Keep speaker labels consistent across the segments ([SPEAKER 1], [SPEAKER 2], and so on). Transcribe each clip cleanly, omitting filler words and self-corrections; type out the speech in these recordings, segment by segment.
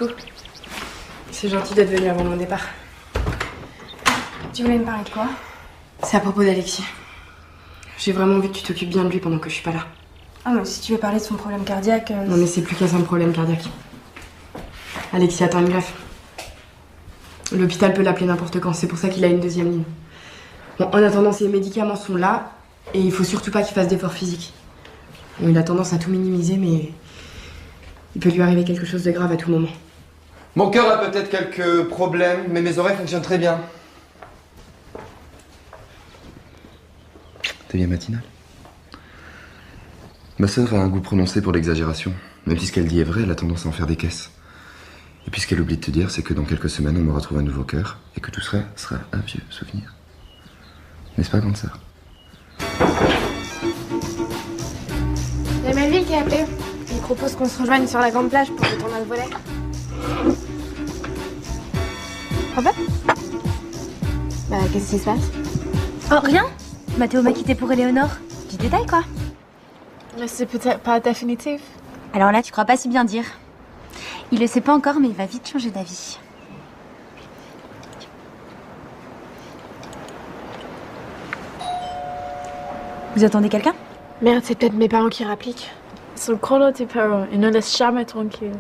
[SPEAKER 1] Coucou.
[SPEAKER 2] C'est gentil d'être venu avant mon départ.
[SPEAKER 1] Tu voulais me parler de quoi?
[SPEAKER 2] C'est à propos d'Alexis. J'ai vraiment envie que tu t'occupes bien de lui pendant que je suis pas là.
[SPEAKER 1] Ah, mais si tu veux parler de son problème cardiaque...
[SPEAKER 2] Non mais c'est plus qu'un simple problème cardiaque. Alexis attend une greffe. L'hôpital peut l'appeler n'importe quand, c'est pour ça qu'il a une deuxième ligne. Bon, en attendant, ses médicaments sont là, et il faut surtout pas qu'il fasse d'efforts physiques. Bon, il a tendance à tout minimiser, mais il peut lui arriver quelque chose de grave à tout moment.
[SPEAKER 3] Mon cœur a peut-être quelques problèmes, mais mes oreilles fonctionnent très bien. T'es bien matinale. Ma sœur a un goût prononcé pour l'exagération. Même si ce qu'elle dit est vrai, elle a tendance à en faire des caisses. Et puis ce qu'elle oublie de te dire, c'est que dans quelques semaines, on me retrouve un nouveau cœur, et que tout sera un vieux souvenir. N'est-ce pas, grande sœur?
[SPEAKER 1] Il y a Melville qui a appelé. Il propose qu'on se rejoigne sur la grande plage pour le tournoi de volley. En fait? Bah, qu'est-ce qui se passe?
[SPEAKER 4] Oh, rien. Mathéo m'a quitté pour Éléonore. Du détail, quoi.
[SPEAKER 5] Mais c'est peut-être pas définitif.
[SPEAKER 4] Alors là, tu crois pas si bien dire. Il le sait pas encore, mais il va vite changer d'avis. Vous attendez quelqu'un?
[SPEAKER 5] Merde, c'est peut-être mes parents qui rappliquent. Ils sont chrono tes parents, ils ne laissent jamais tranquille.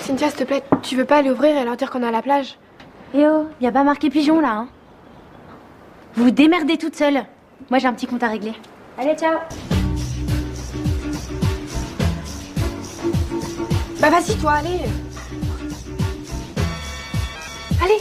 [SPEAKER 1] Cynthia, s'il te plaît, tu veux pas aller ouvrir et leur dire qu'on est à la plage?
[SPEAKER 4] Eh oh, y a pas marqué pigeon là, hein. Vous vous démerdez toute seule. Moi j'ai un petit compte à régler. Allez, ciao.
[SPEAKER 1] Bah vas-y, toi, allez. Allez.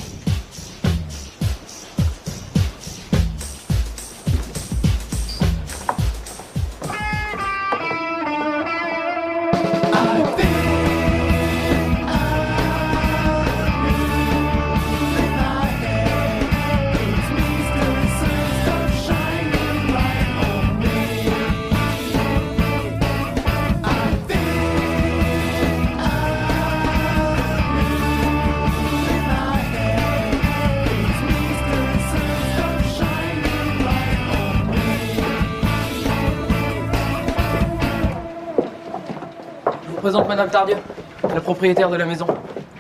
[SPEAKER 6] Je vous présente Madame Tardieu, la propriétaire de la maison.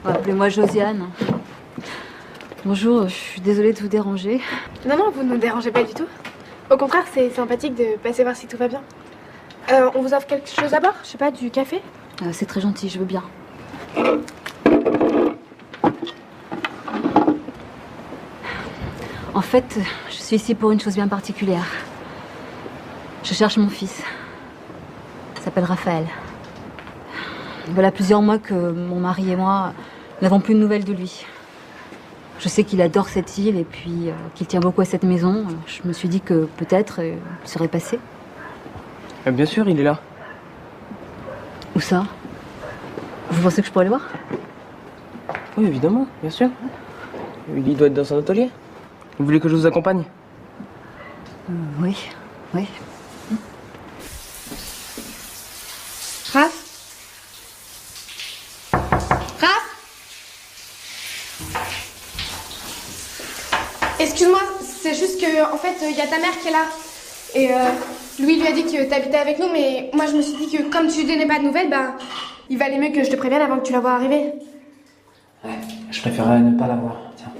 [SPEAKER 7] Appelez-moi Josiane. Bonjour, je suis désolée de vous déranger.
[SPEAKER 1] Non, non, vous ne nous dérangez pas du tout. Au contraire, c'est sympathique de passer voir si tout va bien. On vous offre quelque chose à boire? Je sais pas, du café?
[SPEAKER 7] C'est très gentil, je veux bien. En fait, je suis ici pour une chose bien particulière. Je cherche mon fils. Il s'appelle Raphaël. Voilà plusieurs mois que mon mari et moi n'avons plus de nouvelles de lui. Je sais qu'il adore cette île et puis qu'il tient beaucoup à cette maison. Je me suis dit que peut-être il serait passé.
[SPEAKER 6] Bien sûr, il est là.
[SPEAKER 7] Où ça? Vous pensez que je pourrais le voir?
[SPEAKER 6] Oui, évidemment, bien sûr. Il doit être dans son atelier. Vous voulez que je vous accompagne?
[SPEAKER 7] Oui, oui.
[SPEAKER 1] Raph? Excuse-moi, c'est juste que, en fait, il y a ta mère qui est là. Et Louis lui a dit que t'habitais avec nous, mais moi je me suis dit que comme tu lui donnais pas de nouvelles, ben, il valait mieux que je te prévienne avant que tu la vois arriver.
[SPEAKER 6] Ouais, je préférerais ne pas la voir. Tiens.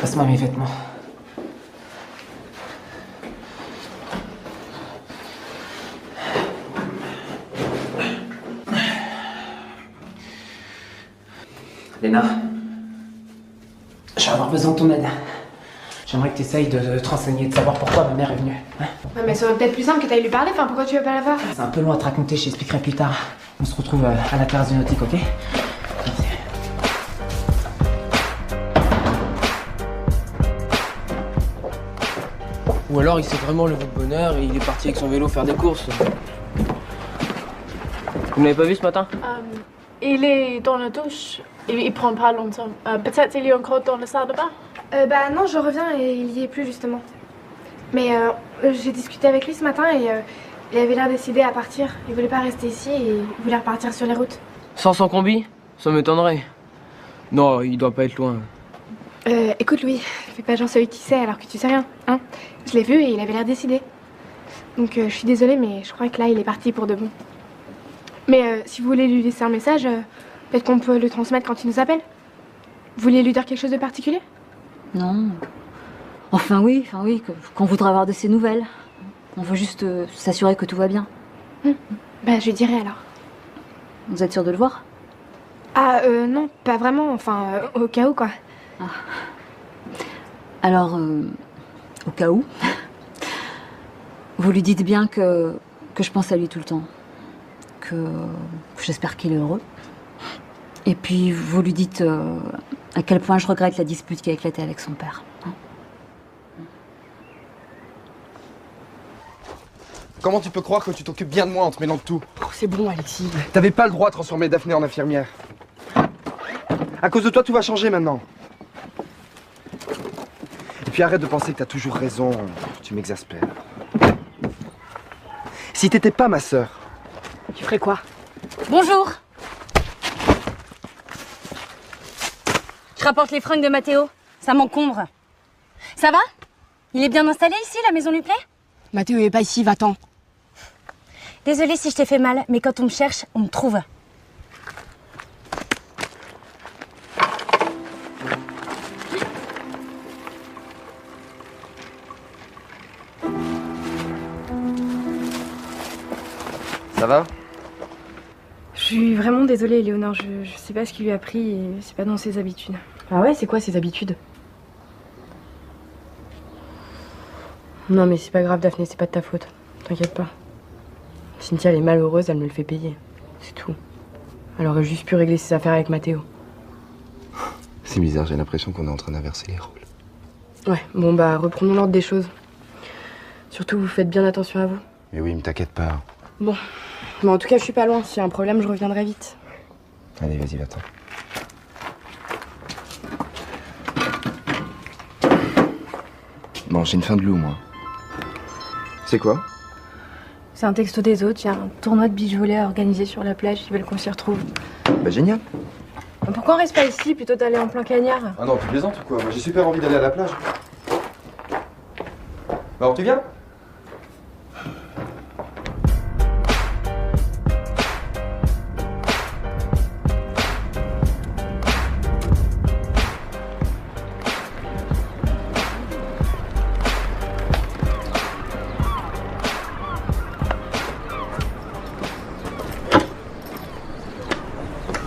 [SPEAKER 6] Passe-moi mes vêtements. Léna, je vais avoir besoin de ton aide. J'aimerais que tu essayes de te renseigner, de savoir pourquoi ma mère est venue. Hein?
[SPEAKER 1] Ouais, mais ça aurait peut-être plus simple que t'ailles lui parler, enfin pourquoi tu veux pas la voir?
[SPEAKER 6] C'est un peu long à te raconter, je t'expliquerai plus tard. On se retrouve à la terrasse du nautique, ok? Merci. Ou alors il sait vraiment lever de bonne heure et il est parti avec son vélo faire des courses. Vous ne l'avez pas vu ce matin?
[SPEAKER 5] Il est dans la douche. Il prend pas longtemps. Peut-être il est encore dans le salle de bain.
[SPEAKER 1] Bah non, je reviens et il y est plus justement. Mais j'ai discuté avec lui ce matin et il avait l'air décidé à partir. Il voulait pas rester ici et il voulait repartir sur les routes.
[SPEAKER 6] Sans son combi? Ça m'étonnerait. Non, il doit pas être loin.
[SPEAKER 1] Écoute Louis, fais pas genre celui qui sait alors que tu sais rien, hein. Je l'ai vu et il avait l'air décidé. Donc je suis désolée mais je crois que là il est parti pour de bon. Mais si vous voulez lui laisser un message, peut-être qu'on peut le transmettre quand il nous appelle. Vous voulez lui dire quelque chose de particulier?
[SPEAKER 7] Non. Enfin oui, qu'on voudrait avoir de ses nouvelles. On veut juste s'assurer que tout va bien.
[SPEAKER 1] Bah, je lui dirai alors.
[SPEAKER 7] Vous êtes sûr de le voir?
[SPEAKER 1] Ah, non, pas vraiment. Enfin, au cas où, quoi.
[SPEAKER 7] Ah. Alors, au cas où, vous lui dites bien que je pense à lui tout le temps. Que j'espère qu'il est heureux. Et puis, vous lui dites à quel point je regrette la dispute qui a éclaté avec son père.
[SPEAKER 3] Comment tu peux croire que tu t'occupes bien de moi en te mêlant de tout?
[SPEAKER 2] Oh, c'est bon, Alexis.
[SPEAKER 3] T'avais pas le droit de transformer Daphné en infirmière. À cause de toi, tout va changer maintenant. Et puis arrête de penser que t'as toujours raison. Tu m'exaspères. Si t'étais pas ma sœur...
[SPEAKER 2] Tu ferais quoi?
[SPEAKER 7] Bonjour! Je rapporte les fringues de Mathéo. Ça m'encombre. Ça va? Il est bien installé ici, la maison lui plaît?
[SPEAKER 2] Mathéo est pas ici, va-t'en.
[SPEAKER 7] Désolée si je t'ai fait mal, mais quand on me cherche, on me trouve.
[SPEAKER 3] Ça va?
[SPEAKER 2] Je suis vraiment désolée, Léonore. Je sais pas ce qu'il lui a pris et c'est pas dans ses habitudes. Ah ouais, c'est quoi ses habitudes? Non mais c'est pas grave, Daphné, c'est pas de ta faute. T'inquiète pas. Cynthia, elle est malheureuse, elle me le fait payer. C'est tout. Elle aurait juste pu régler ses affaires avec Mathéo.
[SPEAKER 3] C'est bizarre, j'ai l'impression qu'on est en train d'inverser les rôles.
[SPEAKER 2] Ouais, bon bah reprenons l'ordre des choses. Surtout, vous faites bien attention à vous.
[SPEAKER 3] Mais oui, mais t'inquiète pas.
[SPEAKER 2] Bon, en tout cas, je suis pas loin. S'il y a un problème, je reviendrai vite.
[SPEAKER 3] Allez, vas-y, va-t'en. Bon, j'ai une faim de loup, moi. C'est quoi?
[SPEAKER 2] C'est un texto des autres. Il y a un tournoi de beach volley à organiser sur la plage. Ils veulent qu'on s'y retrouve.
[SPEAKER 3] Bah génial.
[SPEAKER 2] Pourquoi on reste pas ici plutôt d'aller en plein cagnard?
[SPEAKER 3] Ah non, tu plaisantes ou quoi? Moi j'ai super envie d'aller à la plage. Bah alors tu viens?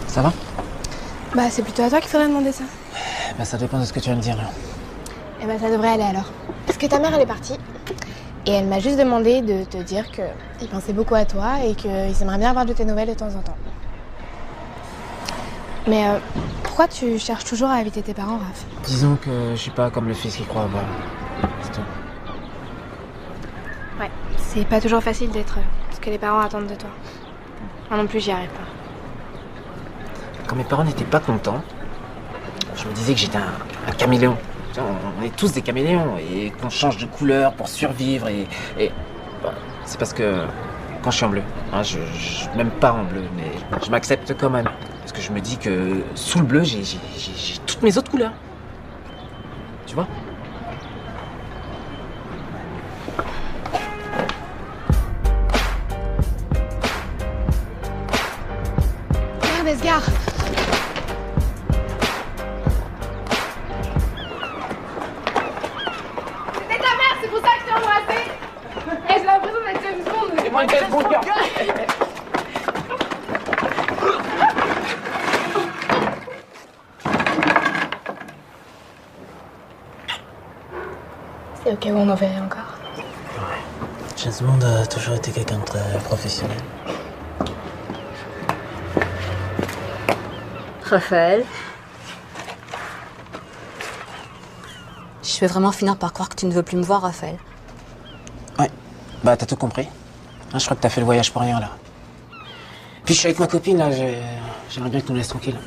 [SPEAKER 6] Ça va?
[SPEAKER 1] Bah, c'est plutôt à toi qu'il faudrait demander ça.
[SPEAKER 6] Bah ça dépend de ce que tu vas me dire là.
[SPEAKER 1] Eh ben, ça devrait aller alors. Parce que ta mère, elle est partie. Et elle m'a juste demandé de te dire qu'il pensait beaucoup à toi et qu'il aimerait bien avoir de tes nouvelles de temps en temps. Mais pourquoi tu cherches toujours à éviter tes parents, Raph?
[SPEAKER 6] Disons que je suis pas comme le fils qui croit avoir. C'est tout.
[SPEAKER 1] Ouais, c'est pas toujours facile d'être ce que les parents attendent de toi. Moi non plus, j'y arrive pas.
[SPEAKER 6] Quand mes parents n'étaient pas contents, je me disais que j'étais un caméléon. Tu sais, on est tous des caméléons et qu'on change de couleur pour survivre et bah, c'est parce que quand je suis en bleu, hein, je même pas en bleu, mais je m'accepte quand même. Parce que je me dis que sous le bleu, j'ai toutes mes autres couleurs. Tu vois?
[SPEAKER 1] Merde, elle se gare. C'était ta mère, c'est pour ça que je t'ai embrassé. Et j'ai l'impression d'être James Bond.
[SPEAKER 6] C'est moi James Bond.
[SPEAKER 1] C'est au cas où on en verrait encore.
[SPEAKER 6] James Bond a toujours été quelqu'un de très professionnel.
[SPEAKER 7] Raphaël. Je vais vraiment finir par croire que tu ne veux plus me voir, Raphaël.
[SPEAKER 6] Ouais, bah t'as tout compris. Hein, je crois que t'as fait le voyage pour rien là. Puis je suis avec ma copine là, j'aimerais bien que tu nous laisses tranquille.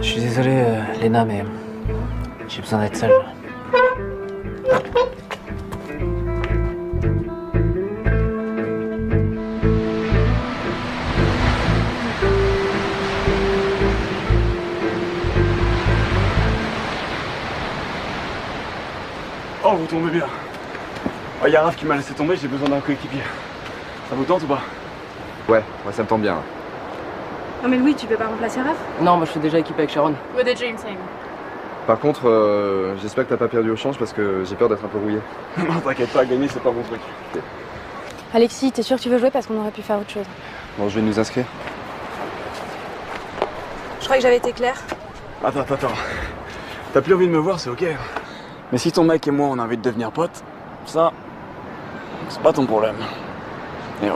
[SPEAKER 6] Je suis désolé, Léna, mais j'ai besoin d'être seule.
[SPEAKER 8] Oh, vous tombez bien. Oh, y a Raph qui m'a laissé tomber, j'ai besoin d'un coéquipier. Ça vous tente ou pas?
[SPEAKER 3] Ouais, ça me tente bien.
[SPEAKER 1] Non mais Louis, tu peux pas remplacer Raph?
[SPEAKER 9] Non, moi je suis déjà équipé avec Sharon.
[SPEAKER 5] With a dream team.
[SPEAKER 3] Par contre, j'espère que t'as pas perdu au change parce que j'ai peur d'être un peu rouillé.
[SPEAKER 8] Non, t'inquiète pas, gagner c'est pas mon truc.
[SPEAKER 1] Alexis, t'es sûr que tu veux jouer parce qu'on aurait pu faire autre chose?
[SPEAKER 3] Bon, je vais nous inscrire.
[SPEAKER 1] Je crois que j'avais été claire.
[SPEAKER 8] Attends. T'as plus envie de me voir, c'est ok. Mais si ton mec et moi on a envie de devenir potes, ça, c'est pas ton problème. Et ouais.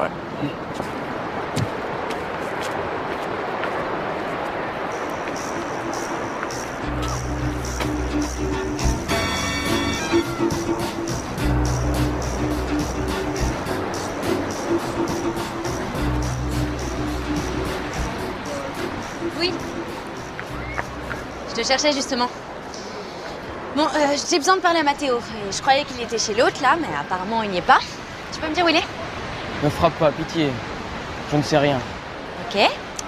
[SPEAKER 4] Oui. Je te cherchais justement. Bon, j'ai besoin de parler à Mathéo. Et je croyais qu'il était chez l'autre là, mais apparemment il n'y est pas. Tu peux me dire où il est?
[SPEAKER 9] Ne frappe pas, pitié. Je ne sais rien.
[SPEAKER 4] Ok.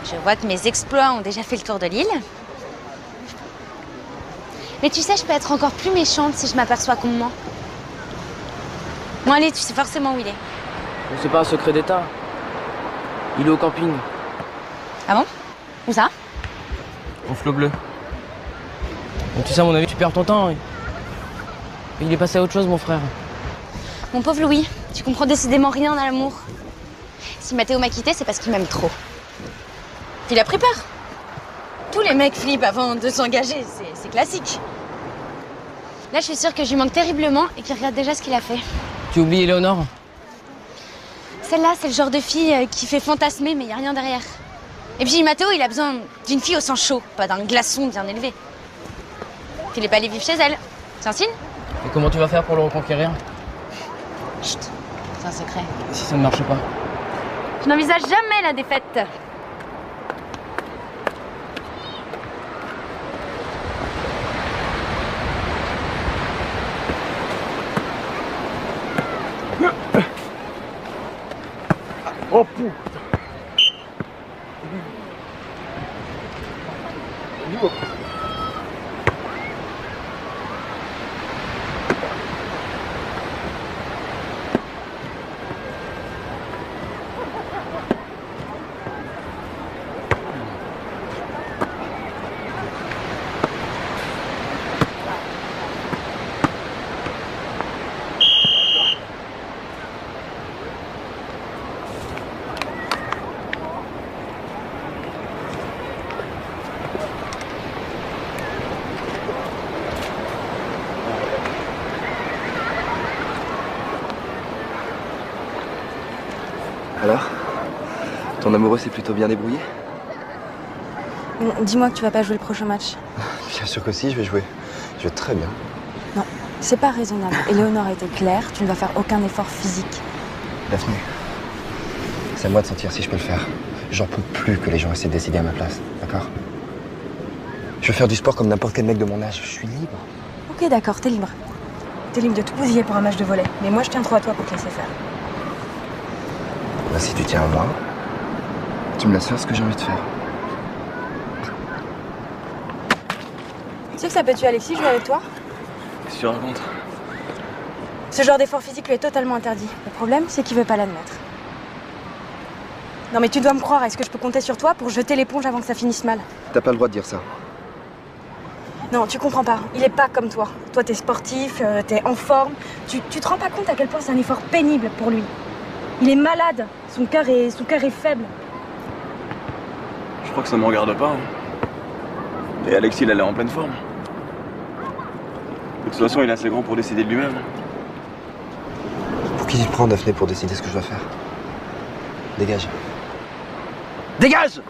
[SPEAKER 4] Je vois que mes exploits ont déjà fait le tour de l'île. Mais tu sais, je peux être encore plus méchante si je m'aperçois qu'on me ment. Bon allez, tu sais forcément où il est.
[SPEAKER 9] C'est pas un secret d'État. Il est au camping,
[SPEAKER 4] Ah bon? Où ça?
[SPEAKER 9] au flot bleu. Donc, tu sais, à mon avis, tu perds ton temps. Il est passé à autre chose, mon frère.
[SPEAKER 4] Mon pauvre Louis, tu comprends décidément rien à l'amour. Si Mathéo m'a quitté, c'est parce qu'il m'aime trop. Il a pris peur. Tous les mecs flippent avant de s'engager, c'est classique. Là, je suis sûre que je lui manque terriblement et qu'il regarde déjà ce qu'il a fait.
[SPEAKER 9] Tu oublies Éléonore?
[SPEAKER 4] Celle-là, c'est le genre de fille qui fait fantasmer, mais il n'y a rien derrière. Et puis Mathéo, il a besoin d'une fille au sang chaud, pas d'un glaçon bien élevé. Il n'est pas allé vivre chez elle. C'est un signe?
[SPEAKER 9] Et comment tu vas faire pour le reconquérir?
[SPEAKER 4] Chut, c'est un secret.
[SPEAKER 9] Si ça ne marche pas?
[SPEAKER 4] Je n'envisage jamais la défaite.
[SPEAKER 8] Oh putain.
[SPEAKER 3] Alors? Ton amoureux s'est plutôt bien débrouillé?
[SPEAKER 10] Dis-moi que tu vas pas jouer le prochain match.
[SPEAKER 3] Bien sûr que si, je vais jouer. Je vais très bien.
[SPEAKER 10] Non, c'est pas raisonnable. Éléonore a été claire, tu ne vas faire aucun effort physique.
[SPEAKER 3] Daphné, c'est à moi de sentir si je peux le faire. J'en peux plus que les gens essaient de décider à ma place, d'accord? Je veux faire du sport comme n'importe quel mec de mon âge. Je suis libre.
[SPEAKER 10] Ok, d'accord, t'es libre. T'es libre de tout bousiller pour un match de volley. Mais moi, je tiens trop à toi pour te laisser faire.
[SPEAKER 3] Bah, si tu tiens à moi, tu me laisses faire ce que j'ai envie de faire.
[SPEAKER 10] Tu sais que ça peut tuer Alexis, jouer avec toi?
[SPEAKER 8] Qu'est-ce que tu racontes?
[SPEAKER 10] Ce genre d'effort physique lui est totalement interdit. Le problème, c'est qu'il veut pas l'admettre. Non mais tu dois me croire, est-ce que je peux compter sur toi pour jeter l'éponge avant que ça finisse mal?
[SPEAKER 3] T'as pas le droit de dire ça.
[SPEAKER 10] Non, tu comprends pas. Il est pas comme toi. Toi, t'es sportif, t'es en forme. Tu te rends pas compte à quel point c'est un effort pénible pour lui. Il est malade. Son cœur est faible.
[SPEAKER 8] Je crois que ça me regarde pas. Hein. Et Alexis, il a l'air en pleine forme. De toute façon, il est assez grand pour décider de lui-même.
[SPEAKER 3] Pour qui tu te prends, Daphné, pour décider ce que je dois faire? Dégage.
[SPEAKER 8] Dégage!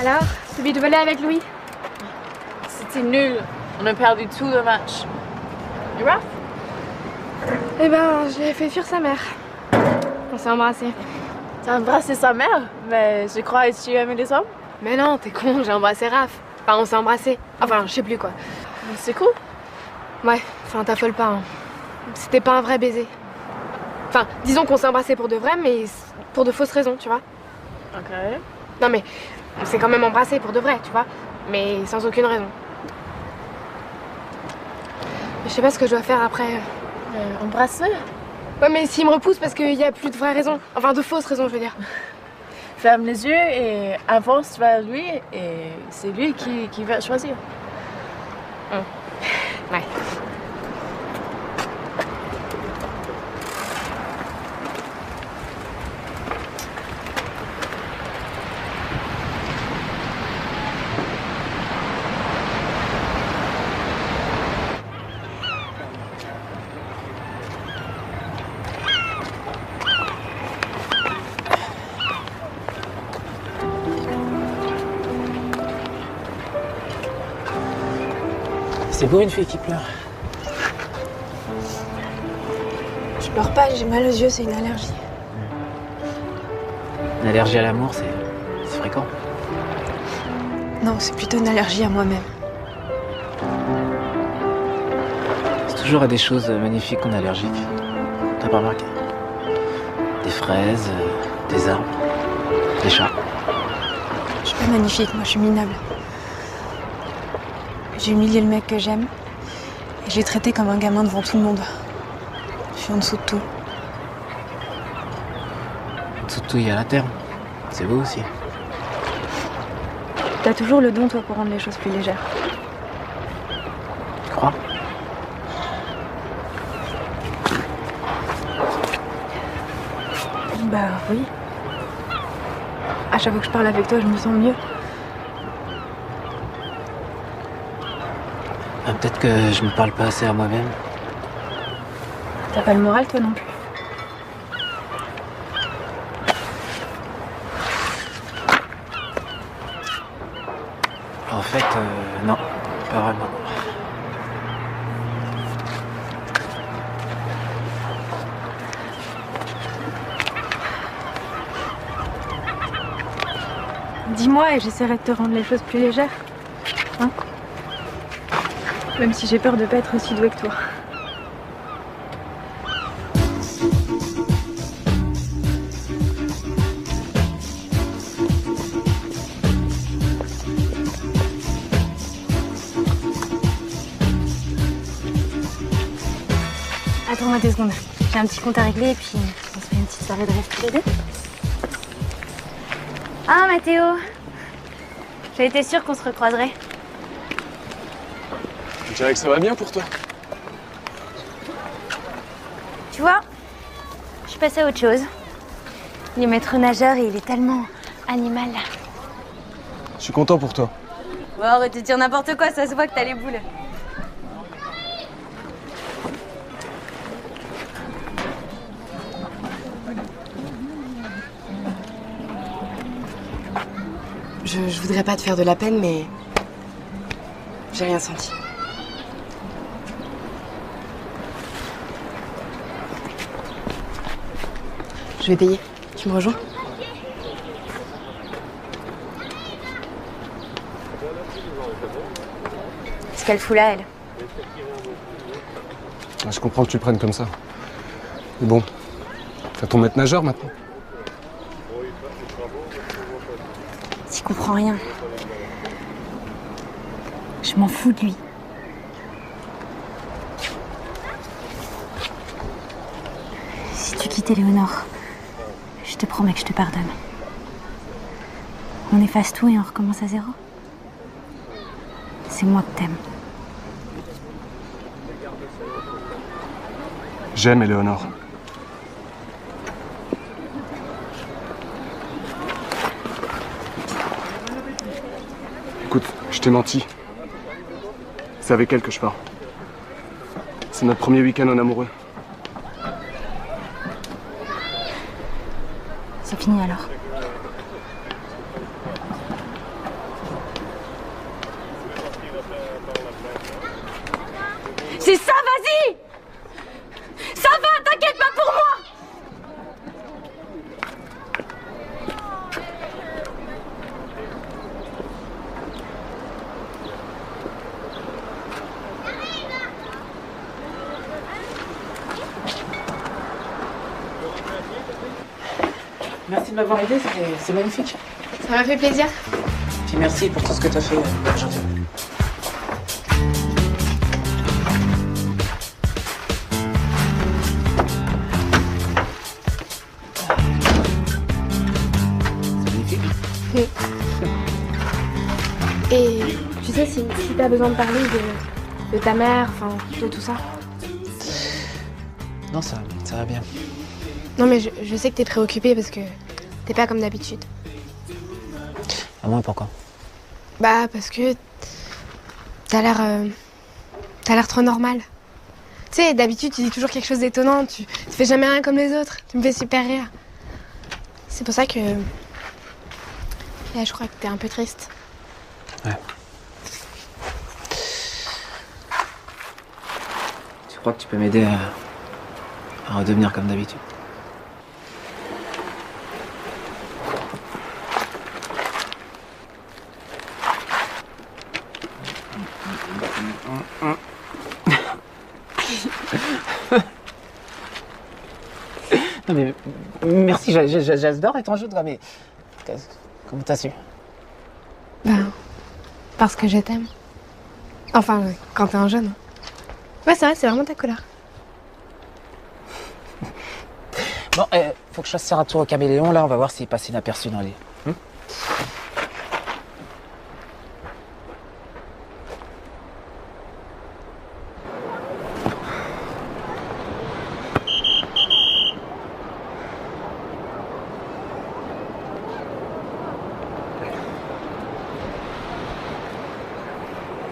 [SPEAKER 1] Alors, celui de voler avec Louis?
[SPEAKER 5] C'était nul. On a perdu tout le match. Et Raph?
[SPEAKER 1] Eh ben, j'ai fait fuir sa mère. On s'est embrassés.
[SPEAKER 5] T'as embrassé sa mère? Mais je crois que tu aimais les hommes?
[SPEAKER 1] Mais non, t'es con, j'ai embrassé Raph. Enfin, on s'est embrassés. Enfin, je sais plus quoi.
[SPEAKER 5] C'est cool.
[SPEAKER 1] Ouais, enfin, t'affole pas. Hein. C'était pas un vrai baiser. Enfin, disons qu'on s'est embrassés pour de vrai, mais pour de fausses raisons, tu vois.
[SPEAKER 5] Ok.
[SPEAKER 1] Non, mais on s'est quand même embrassés pour de vrai, tu vois. Mais sans aucune raison. Je sais pas ce que je dois faire après.
[SPEAKER 5] Embrasser?
[SPEAKER 1] Ouais, mais s'il me repousse parce qu'il y a plus de vraies raisons. Enfin, de fausses raisons, je veux dire.
[SPEAKER 5] Ferme les yeux et avance vers lui et c'est lui qui va choisir.
[SPEAKER 1] Ouais.
[SPEAKER 6] C'est beau une fille qui pleure.
[SPEAKER 10] Je pleure pas, j'ai mal aux yeux, c'est une allergie.
[SPEAKER 6] Une allergie à l'amour, c'est fréquent.
[SPEAKER 10] Non, c'est plutôt une allergie à moi-même.
[SPEAKER 6] C'est toujours à des choses magnifiques qu'on est allergique. T'as pas remarqué? Des fraises, des arbres, des chats.
[SPEAKER 10] Je suis pas magnifique, moi je suis minable. J'ai humilié le mec que j'aime et je l'ai traité comme un gamin devant tout le monde. Je suis en dessous de tout.
[SPEAKER 6] Tout il y a la terre. C'est beau aussi.
[SPEAKER 10] T'as toujours le don, toi, pour rendre les choses plus légères.
[SPEAKER 6] Tu crois?
[SPEAKER 10] Bah oui. À chaque fois que je parle avec toi, je me sens mieux.
[SPEAKER 6] Ah, peut-être que je me parle pas assez à moi-même.
[SPEAKER 10] T'as pas le moral, toi non plus.
[SPEAKER 6] En fait, non, pas vraiment.
[SPEAKER 10] Dis-moi et j'essaierai de te rendre les choses plus légères. Hein? Même si j'ai peur de pas être aussi douée que toi.
[SPEAKER 4] Attends-moi 2 secondes. J'ai un petit compte à régler et puis on se fait une petite soirée de reste tous les deux. Ah, Mathéo! J'ai été sûre qu'on se recroiserait.
[SPEAKER 8] Je dirais que ça va bien pour toi.
[SPEAKER 4] Tu vois, je suis passée à autre chose. Il est maître nageur et il est tellement animal.
[SPEAKER 8] Je suis content pour toi.
[SPEAKER 4] Bon, arrête de dire n'importe quoi, ça se voit que t'as les boules.
[SPEAKER 2] Je voudrais pas te faire de la peine, mais j'ai rien senti. Je vais payer. Tu me rejoins?
[SPEAKER 4] Qu'est-ce qu'elle fout là, elle?
[SPEAKER 8] Je comprends que tu le prennes comme ça. Mais bon, t'as ton maître nageur maintenant.
[SPEAKER 4] T'y comprends rien. Je m'en fous de lui. Si tu quittes Éléonore, je te promets que je te pardonne. On efface tout et on recommence à zéro. C'est moi que t'aimes.
[SPEAKER 8] J'aime Éléonore. Écoute, je t'ai menti. C'est avec elle que je pars. C'est notre premier week-end en amoureux.
[SPEAKER 4] C'est fini alors.
[SPEAKER 6] m'avoir aidé, c'est magnifique.
[SPEAKER 1] Ça m'a fait plaisir.
[SPEAKER 6] Puis merci pour tout ce que t'as fait aujourd'hui. C'est magnifique.
[SPEAKER 1] Et tu sais, si t'as besoin de parler de ta mère, enfin, de tout ça.
[SPEAKER 6] Non, ça va bien.
[SPEAKER 1] Non, mais je sais que t'es préoccupée parce que t'es pas comme d'habitude.
[SPEAKER 6] Ah moi, pourquoi?
[SPEAKER 1] Bah, parce que t'as l'air trop normal. Tu sais, d'habitude, tu dis toujours quelque chose d'étonnant, tu fais jamais rien comme les autres, tu me fais super rire. C'est pour ça que... Là, je crois que t'es un peu triste.
[SPEAKER 6] Ouais. Tu crois que tu peux m'aider à redevenir comme d'habitude? Non mais merci, j'adore être en jeu de toi, mais comment t'as su?
[SPEAKER 1] Ben, parce que je t'aime. Enfin, quand t'es un jeune. Ouais, c'est vrai, c'est vraiment ta couleur.
[SPEAKER 6] Bon, faut que je fasse faire un tour au caméléon, là, on va voir s'il passe inaperçu dans les...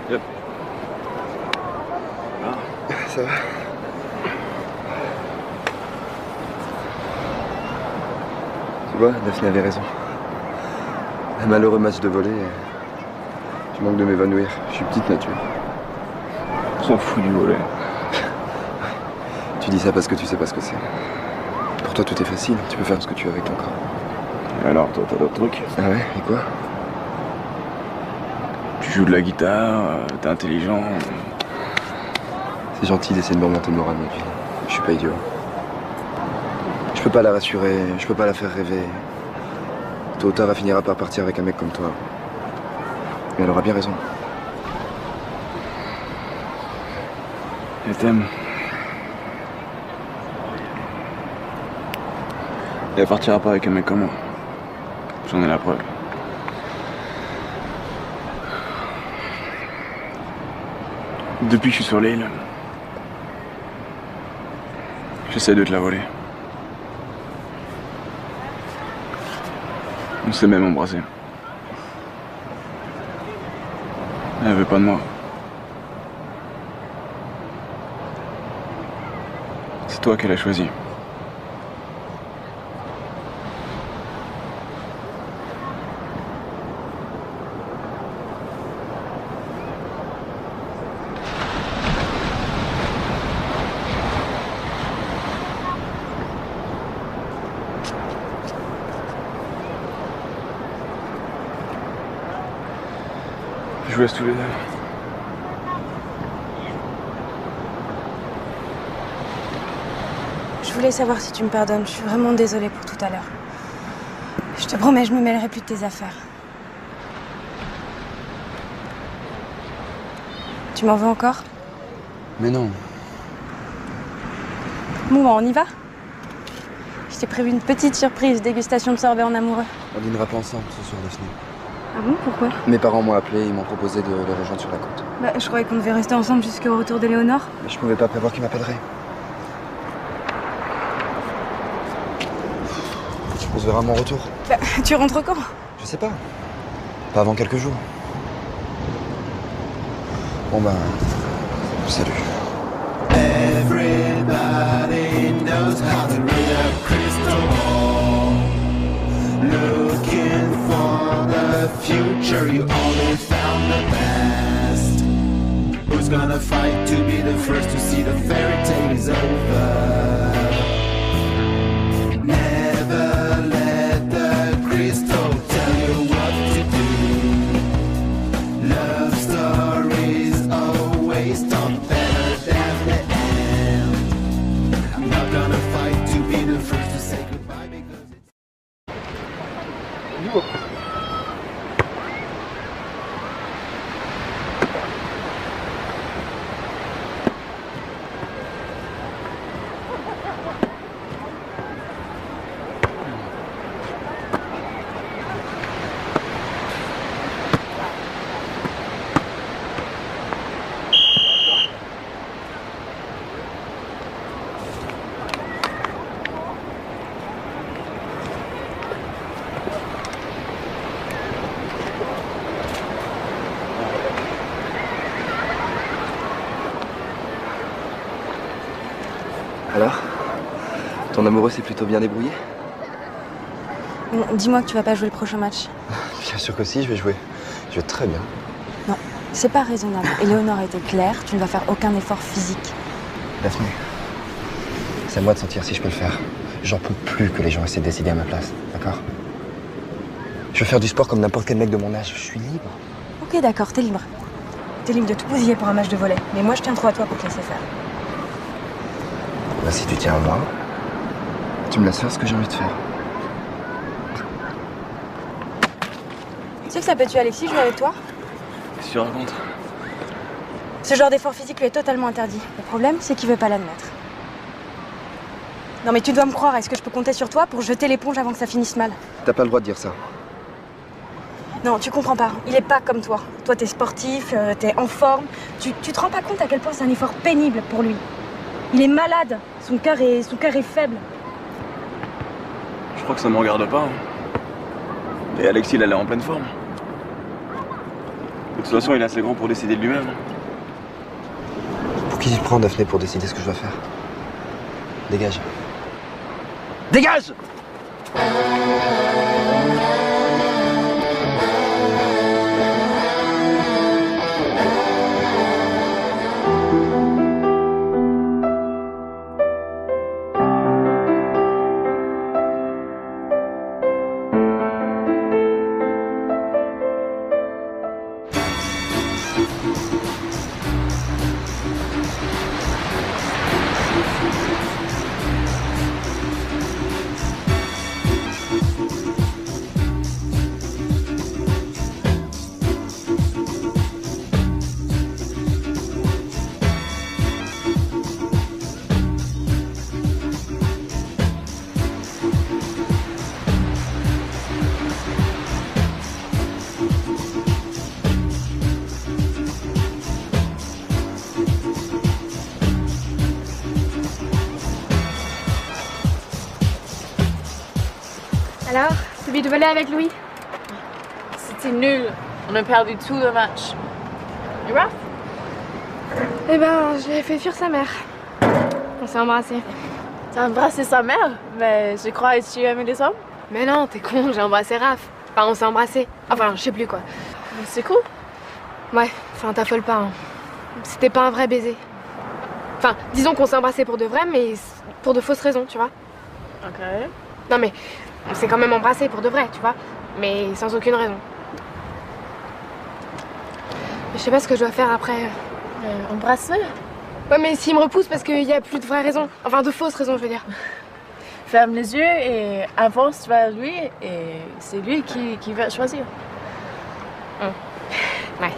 [SPEAKER 8] Yep.
[SPEAKER 3] Ça va? Tu vois, Daphné avait raison. Un malheureux match de volley. Tu manques de m'évanouir. Je suis petite nature.
[SPEAKER 8] On s'en fout du volet.
[SPEAKER 3] Tu dis ça parce que tu sais pas ce que c'est. Pour toi, tout est facile. Tu peux faire ce que tu veux avec ton corps.
[SPEAKER 8] Et alors, toi, t'as d'autres trucs?
[SPEAKER 3] Ah ouais? Et quoi?
[SPEAKER 8] Tu joues de la guitare, t'es intelligent.
[SPEAKER 3] C'est gentil d'essayer de me remonter le moral, ma fille. Je suis pas idiot. Je peux pas la rassurer, je peux pas la faire rêver. Tôt ou tard, elle finira par partir avec un mec comme toi. Et elle aura bien raison.
[SPEAKER 8] Elle t'aime. Et elle partira pas avec un mec comme moi. J'en ai la preuve. Depuis que je suis sur l'île, j'essaie de te la voler. On s'est même embrassé. Elle veut pas de moi. C'est toi qu'elle a choisi. Je vous laisse tous les deux.
[SPEAKER 10] Je voulais savoir si tu me pardonnes. Je suis vraiment désolée pour tout à l'heure. Je te promets, je me mêlerai plus de tes affaires. Tu m'en veux encore?
[SPEAKER 3] Mais non.
[SPEAKER 10] Bon, on y va? Je t'ai prévu une petite surprise, dégustation de sorbet en amoureux.
[SPEAKER 3] On dînera pas ensemble ce soir, Daphné.
[SPEAKER 10] Ah bon, pourquoi?
[SPEAKER 3] Mes parents m'ont appelé, ils m'ont proposé de les rejoindre sur la côte.
[SPEAKER 10] Bah, je croyais qu'on devait rester ensemble jusqu'au retour d'Éléonore.
[SPEAKER 3] Mais je pouvais pas prévoir qu'ils m'appelleraient. On se verra à mon retour.
[SPEAKER 10] Bah, tu rentres quand?
[SPEAKER 3] Je sais pas. Pas avant quelques jours. Bon ben... Salut.
[SPEAKER 11] Everybody knows how to read a crystal ball. Looking for the future, you only found the past. Who's gonna fight to be the first to see the fairy tale is over? Never let the crystal tell you what to do. Love stories always talk better than the end. I'm not gonna fight to be the first to say goodbye because it's...
[SPEAKER 3] amoureux s'est plutôt bien débrouillé?
[SPEAKER 10] Bon, dis-moi que tu vas pas jouer le prochain match.
[SPEAKER 3] Bien sûr que si, je vais jouer. Je vais très bien.
[SPEAKER 10] Non, c'est pas raisonnable. Éléonore a été claire, tu ne vas faire aucun effort physique.
[SPEAKER 3] Daphné, c'est à moi de sentir si je peux le faire. J'en peux plus que les gens essaient de décider à ma place, d'accord? Je veux faire du sport comme n'importe quel mec de mon âge. Je suis libre.
[SPEAKER 10] Ok, d'accord, t'es libre. T'es libre de tout bousiller pour un match de volley. Mais moi, je tiens trop à toi pour te laisser faire.
[SPEAKER 3] Bah, si tu tiens à moi, tu me laisses faire ce que j'ai envie de faire.
[SPEAKER 10] Tu sais que ça peut tuer Alexis, jouer avec toi?
[SPEAKER 8] Qu'est-ce que tu racontes?
[SPEAKER 10] Ce genre d'effort physique lui est totalement interdit. Le problème, c'est qu'il veut pas l'admettre. Non mais tu dois me croire, est-ce que je peux compter sur toi pour jeter l'éponge avant que ça finisse mal?
[SPEAKER 3] T'as pas le droit de dire ça.
[SPEAKER 10] Non, tu comprends pas. Il est pas comme toi. Toi, t'es sportif, t'es en forme. Tu te rends pas compte à quel point c'est un effort pénible pour lui. Il est malade. Son cœur est faible.
[SPEAKER 8] Je crois que ça me regarde pas. Et Alexis, il a l'air en pleine forme. De toute façon, il est assez grand pour décider de lui-même.
[SPEAKER 3] Pour qui tu te prends, Daphné, pour décider ce que je dois faire? Dégage.
[SPEAKER 8] Dégage!
[SPEAKER 1] Alors, celui de voler avec Louis?
[SPEAKER 5] C'était nul. On a perdu tout le match. Et Raph?
[SPEAKER 1] Eh ben, j'ai fait fuir sa mère. On s'est embrassés.
[SPEAKER 5] T'as embrassé sa mère? Mais je crois que tu aimais les hommes?
[SPEAKER 1] Mais non, t'es con, j'ai embrassé Raph. Enfin, on s'est embrassés. Enfin, je sais plus quoi.
[SPEAKER 5] Mais c'est cool.
[SPEAKER 1] Ouais, enfin, t'affole pas. Hein. C'était pas un vrai baiser. Enfin, disons qu'on s'est embrassés pour de vrai, mais pour de fausses raisons, tu vois.
[SPEAKER 5] Ok.
[SPEAKER 1] Non, mais on s'est quand même embrassés pour de vrai, tu vois. Mais sans aucune raison. Mais je sais pas ce que je dois faire après.
[SPEAKER 5] Embrasser?
[SPEAKER 1] Ouais, mais s'il me repousse parce qu'il y a plus de vraies raisons. Enfin, de fausses raisons, je veux dire.
[SPEAKER 5] Ferme les yeux et avance vers lui et c'est lui qui va choisir.
[SPEAKER 1] Ouais.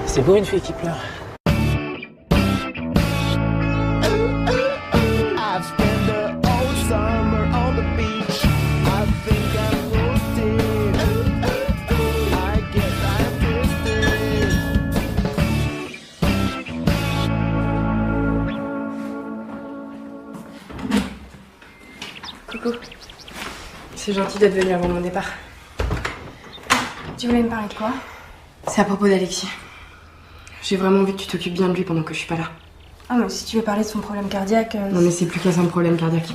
[SPEAKER 6] C'est beau une fille qui pleure.
[SPEAKER 2] Coucou. C'est gentil d'être venu avant mon départ.
[SPEAKER 10] Tu voulais me parler de quoi?
[SPEAKER 2] C'est à propos d'Alexis. J'ai vraiment envie que tu t'occupes bien de lui pendant que je suis pas là.
[SPEAKER 10] Ah, mais si tu veux parler de son problème cardiaque...
[SPEAKER 2] Non mais c'est plus qu'à un problème cardiaque.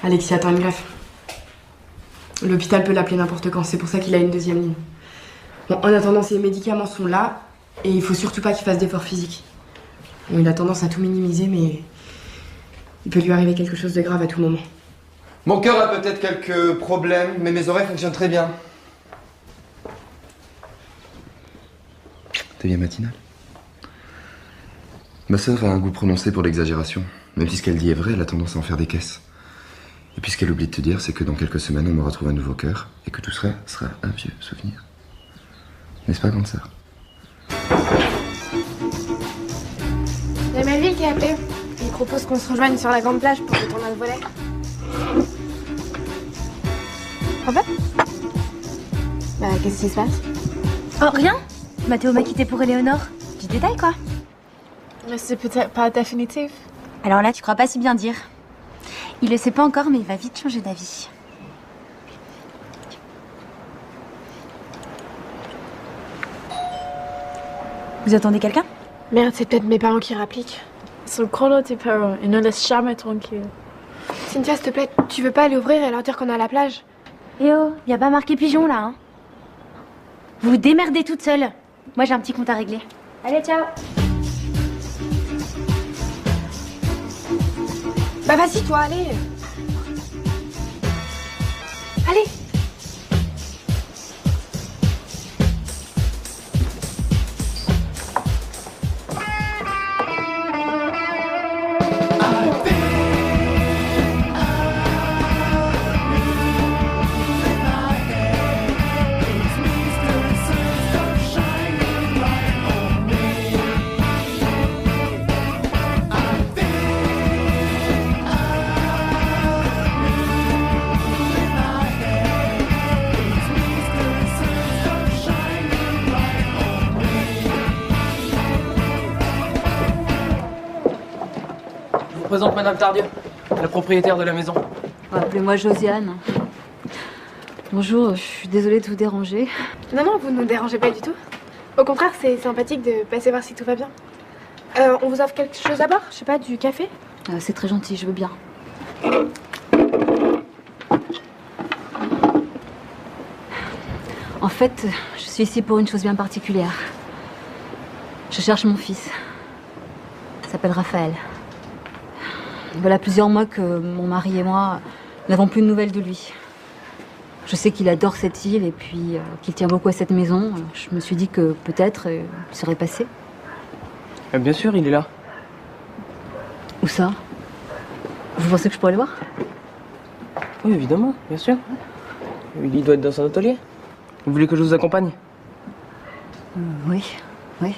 [SPEAKER 2] Alexis attend une greffe. L'hôpital peut l'appeler n'importe quand, c'est pour ça qu'il a une deuxième ligne. Bon, en attendant, ses médicaments sont là, et il faut surtout pas qu'il fasse d'efforts physiques. Bon, il a tendance à tout minimiser, mais il peut lui arriver quelque chose de grave à tout moment.
[SPEAKER 3] Mon cœur a peut-être quelques problèmes, mais mes oreilles fonctionnent très bien. T'es bien matinale. Ma sœur a un goût prononcé pour l'exagération. Même si ce qu'elle dit est vrai, elle a tendance à en faire des caisses. Et puis ce qu'elle oublie de te dire, c'est que dans quelques semaines, on me retrouve un nouveau cœur et que tout sera un vieux souvenir. N'est-ce pas, grande sœur?
[SPEAKER 1] Il y a Melville qui a appelé. Il propose qu'on se rejoigne sur la grande plage pour le tournoi de volley.
[SPEAKER 10] problème?
[SPEAKER 4] Bah, qu'est-ce qui se passe?
[SPEAKER 10] Oh, rien. Mathéo m'a quitté pour Éléonore. Petit détail, quoi.
[SPEAKER 5] Mais c'est peut-être pas définitif.
[SPEAKER 10] Alors là, tu crois pas si bien dire. Il le sait pas encore, mais il va vite changer d'avis. Vous attendez quelqu'un?
[SPEAKER 5] Merde, c'est peut-être mes parents qui rappliquent. Ils sont chrono tes parents. Ils ne laissent jamais tranquille.
[SPEAKER 1] Cynthia, s'il te plaît, tu veux pas aller ouvrir et leur dire qu'on est à la plage?
[SPEAKER 10] Eh oh, y a pas marqué pigeon là, hein. Vous vous démerdez toute seule. Moi j'ai un petit compte à régler. Allez, ciao.
[SPEAKER 1] Bah vas-y toi, allez. Allez.
[SPEAKER 9] Je vous présente Madame Tardieu, la propriétaire de la maison.
[SPEAKER 7] Appelez-moi Josiane. Bonjour, je suis désolée de vous déranger.
[SPEAKER 1] Non, non, vous ne nous dérangez pas du tout. Au contraire, c'est sympathique de passer voir si tout va bien. On vous offre quelque chose à boire? Je sais pas, du café?
[SPEAKER 7] C'est très gentil, je veux bien. En fait, je suis ici pour une chose bien particulière. Je cherche mon fils. Il s'appelle Raphaël. Voilà plusieurs mois que mon mari et moi n'avons plus de nouvelles de lui. Je sais qu'il adore cette île et puis qu'il tient beaucoup à cette maison. Je me suis dit que peut-être il serait passé.
[SPEAKER 9] Bien sûr, il est là.
[SPEAKER 7] Où ça? Vous pensez que je pourrais le voir?
[SPEAKER 9] Oui, évidemment, bien sûr. Il doit être dans son atelier. Vous voulez que je vous accompagne?
[SPEAKER 7] Oui, oui.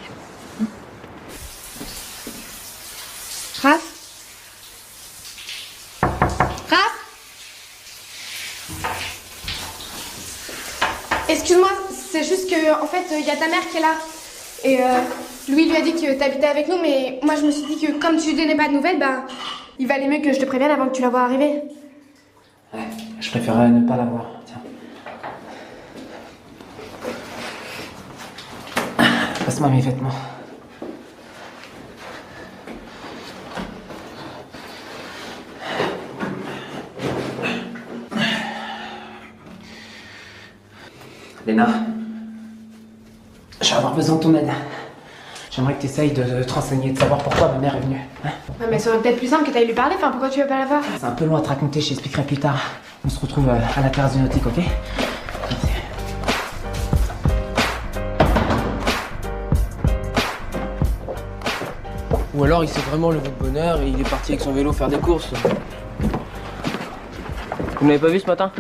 [SPEAKER 1] Raph? Excuse-moi, c'est juste que, en fait, il y a ta mère qui est là. Et lui lui a dit que t'habitais avec nous, mais moi je me suis dit que comme tu donnais pas de nouvelles, bah, il valait mieux que je te prévienne avant que tu la vois arriver.
[SPEAKER 6] Ouais, je préférerais ne pas la voir, tiens. Passe-moi mes vêtements. Léna, je vais avoir besoin de ton aide. J'aimerais que tu essayes de te renseigner, de savoir pourquoi ma mère est venue. Hein?
[SPEAKER 1] Ouais, mais ça aurait peut-être plus simple que t'ailles lui parler, enfin pourquoi tu veux pas la voir?
[SPEAKER 6] C'est un peu long à te raconter, je t'expliquerai plus tard. On se retrouve à la terrasse du nautique, ok?
[SPEAKER 9] Ou alors il s'est vraiment levé de bonne heure et il est parti avec son vélo faire des courses. Vous m'avez pas vu ce matin?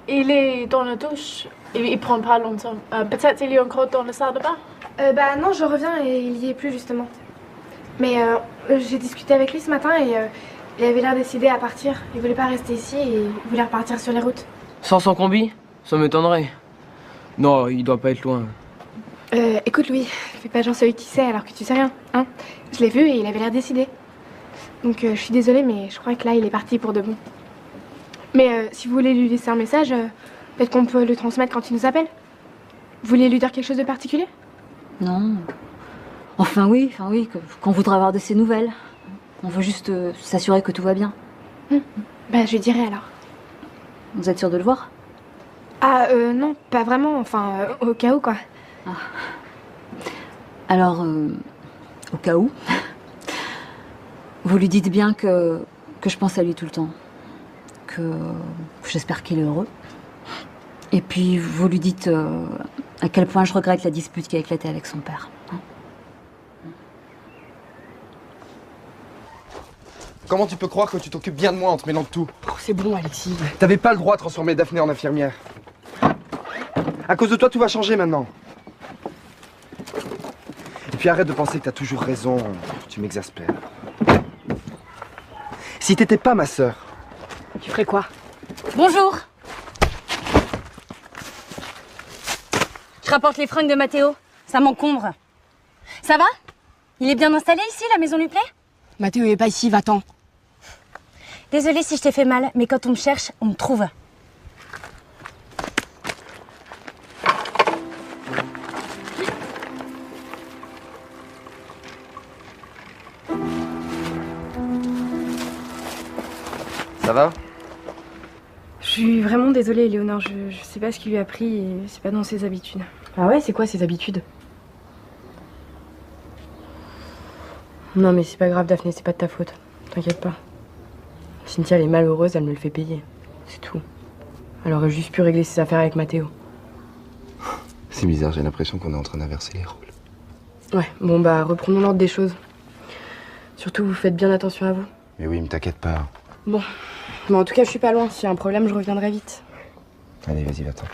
[SPEAKER 5] Il est dans la douche. Il prend pas longtemps. Peut-être il est encore dans la salle de bain?
[SPEAKER 1] Bah non, je reviens et il y est plus justement. Mais j'ai discuté avec lui ce matin et il avait l'air décidé à partir. Il voulait pas rester ici et il voulait repartir sur les routes.
[SPEAKER 9] Sans son combi? Ça m'étonnerait. Non, il doit pas être loin.
[SPEAKER 1] Écoute Louis, fais pas genre celui qui sait alors que tu sais rien, hein. Je l'ai vu et il avait l'air décidé. Donc je suis désolée mais je crois que là il est parti pour de bon. Mais si vous voulez lui laisser un message, peut-être qu'on peut le transmettre quand il nous appelle. Vous voulez lui dire quelque chose de particulier?
[SPEAKER 7] Non. Enfin oui, qu'on voudrait avoir de ses nouvelles. On veut juste s'assurer que tout va bien.
[SPEAKER 1] Bah je lui dirai alors.
[SPEAKER 7] Vous êtes sûr de le voir?
[SPEAKER 1] Ah non, pas vraiment, enfin au cas où quoi.
[SPEAKER 7] Ah. Alors, au cas où, vous lui dites bien que je pense à lui tout le temps. Que j'espère qu'il est heureux. Et puis vous lui dites à quel point je regrette la dispute qui a éclaté avec son père. Hein?
[SPEAKER 3] Comment tu peux croire que tu t'occupes bien de moi en te mêlant de tout?
[SPEAKER 2] Oh, c'est bon, Alexis.
[SPEAKER 3] T'avais pas le droit de transformer Daphné en infirmière. À cause de toi, tout va changer maintenant. Et puis arrête de penser que t'as toujours raison. Tu m'exaspères. Si t'étais pas ma sœur...
[SPEAKER 2] Tu ferais quoi?
[SPEAKER 10] Bonjour. rapporte les fringues de Mathéo. Ça m'encombre. Ça va? Il est bien installé ici, la maison lui plaît?
[SPEAKER 2] Mathéo, il est pas ici, va-t'en.
[SPEAKER 10] Désolée si je t'ai fait mal, mais quand on me cherche, on me trouve.
[SPEAKER 3] Ça va?
[SPEAKER 1] Je suis vraiment désolée, Léonore. Je sais pas ce qu'il lui a pris et c'est pas dans ses habitudes.
[SPEAKER 2] Ah ouais, c'est quoi ses habitudes? Non mais c'est pas grave, Daphné, c'est pas de ta faute. T'inquiète pas. Cynthia, elle est malheureuse, elle me le fait payer. C'est tout. Elle aurait juste pu régler ses affaires avec Mathéo.
[SPEAKER 3] C'est bizarre, j'ai l'impression qu'on est en train d'inverser les rôles.
[SPEAKER 2] Ouais, bon bah reprenons l'ordre des choses. Surtout, vous faites bien attention à vous.
[SPEAKER 3] Mais oui, mais t'inquiète pas.
[SPEAKER 2] Bon, en tout cas, je suis pas loin. S'il y a un problème, je reviendrai vite.
[SPEAKER 3] Allez, vas-y, va-t'en.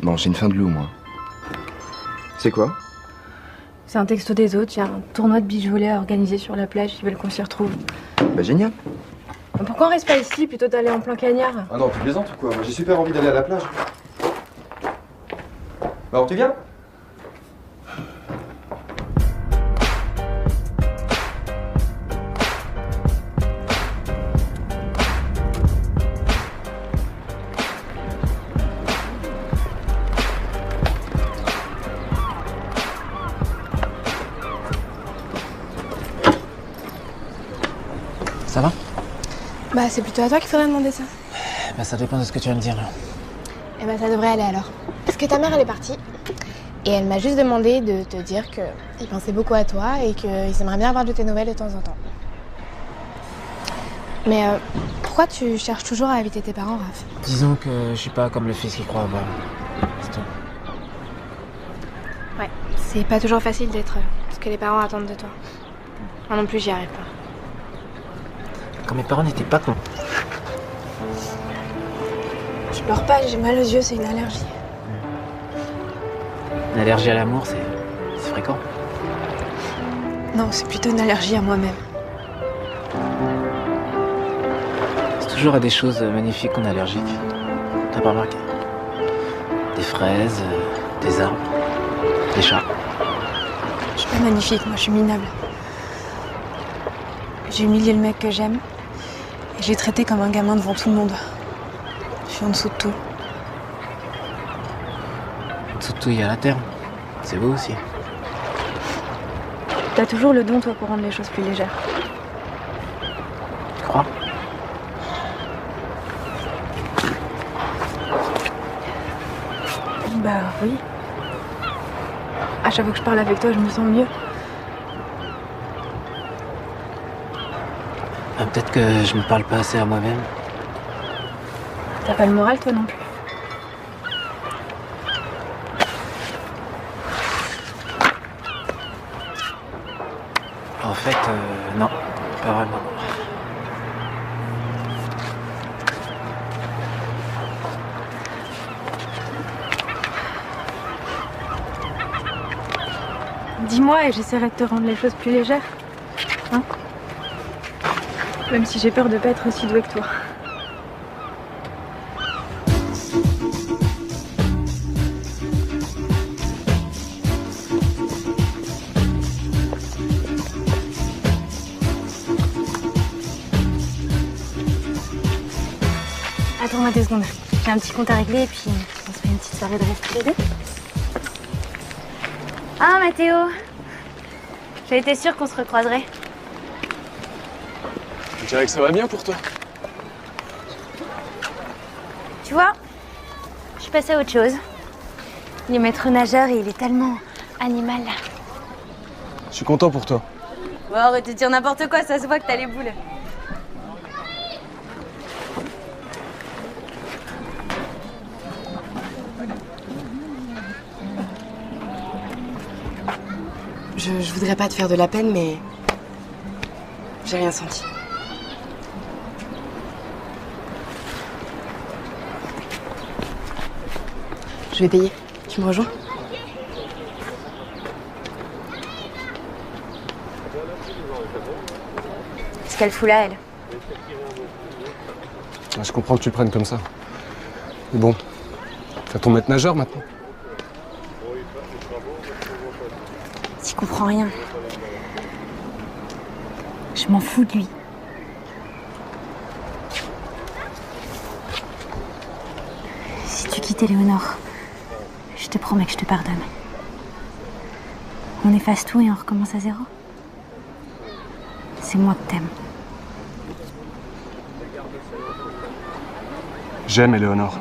[SPEAKER 3] Bon, j'ai une faim de loup, moi. C'est quoi?
[SPEAKER 1] C'est un texto des autres. Il y a un tournoi de beach volley à organiser sur la plage. Ils veulent qu'on s'y retrouve.
[SPEAKER 3] Bah génial.
[SPEAKER 1] Pourquoi on reste pas ici plutôt d'aller en plein cagnard?
[SPEAKER 3] Ah non, tu plaisantes ou quoi? Moi j'ai super envie d'aller à la plage. Alors tu viens?
[SPEAKER 9] Ça va?
[SPEAKER 1] Bah, c'est plutôt à toi qu'il faudrait demander ça.
[SPEAKER 9] Bah ça dépend de ce que tu vas me dire là.
[SPEAKER 1] Eh ben, ça devrait aller alors. Parce que ta mère, elle est partie. Et elle m'a juste demandé de te dire qu'il pensait beaucoup à toi et qu'il aimerait bien avoir de tes nouvelles de temps en temps. Mais pourquoi tu cherches toujours à éviter tes parents, Raph?
[SPEAKER 6] Disons que je suis pas comme le fils qu'il croit avoir. C'est tout.
[SPEAKER 1] Ouais, c'est pas toujours facile d'être ce que les parents attendent de toi. Moi non plus, j'y arrive pas.
[SPEAKER 6] Quand mes parents n'étaient pas cons.
[SPEAKER 1] Je pleure pas, j'ai mal aux yeux, c'est une allergie.
[SPEAKER 6] Une allergie à l'amour, c'est fréquent.
[SPEAKER 1] Non, c'est plutôt une allergie à moi-même.
[SPEAKER 6] C'est toujours à des choses magnifiques qu'on est allergique. T'as pas remarqué? Des fraises, des arbres, des chats.
[SPEAKER 1] Je suis pas magnifique, moi je suis minable. J'ai humilié le mec que j'aime. Et je l'ai traité comme un gamin devant tout le monde. Je suis en dessous de tout.
[SPEAKER 6] Tout il y a la terre. C'est beau aussi.
[SPEAKER 1] T'as toujours le don, toi, pour rendre les choses plus légères.
[SPEAKER 6] Tu crois?
[SPEAKER 1] Bah oui. À chaque fois que je parle avec toi, je me sens mieux.
[SPEAKER 6] Ah, peut-être que je me parle pas assez à moi-même.
[SPEAKER 1] T'as pas le moral, toi non plus.
[SPEAKER 6] En fait, non, pas vraiment.
[SPEAKER 1] Dis-moi et j'essaierai de te rendre les choses plus légères. Hein? Même si j'ai peur de pas être aussi douée que toi.
[SPEAKER 10] Attends-moi 2 secondes. J'ai un petit compte à régler et puis on se fait une petite soirée de reste tous les deux. Ah, Mathéo! J'ai été sûre qu'on se recroiserait.
[SPEAKER 8] Tu dirais que ça va bien pour toi?
[SPEAKER 10] Tu vois, je suis passée à autre chose. Il est maître nageur et il est tellement animal.
[SPEAKER 8] Je suis content pour toi.
[SPEAKER 10] Bon, arrête de dire n'importe quoi, ça se voit que t'as les boules.
[SPEAKER 2] Je voudrais pas te faire de la peine, mais j'ai rien senti. Je vais payer. Tu me rejoins?
[SPEAKER 10] Ce qu'elle fout là, elle.
[SPEAKER 8] Je comprends que tu le prennes comme ça. Mais bon, fais ton maître nageur maintenant.
[SPEAKER 10] Tu comprends rien. Je m'en fous de lui. Si tu quittes Éléonore, je te promets que je te pardonne. On efface tout et on recommence à zéro. C'est moi que t'aimes.
[SPEAKER 8] J'aime Éléonore.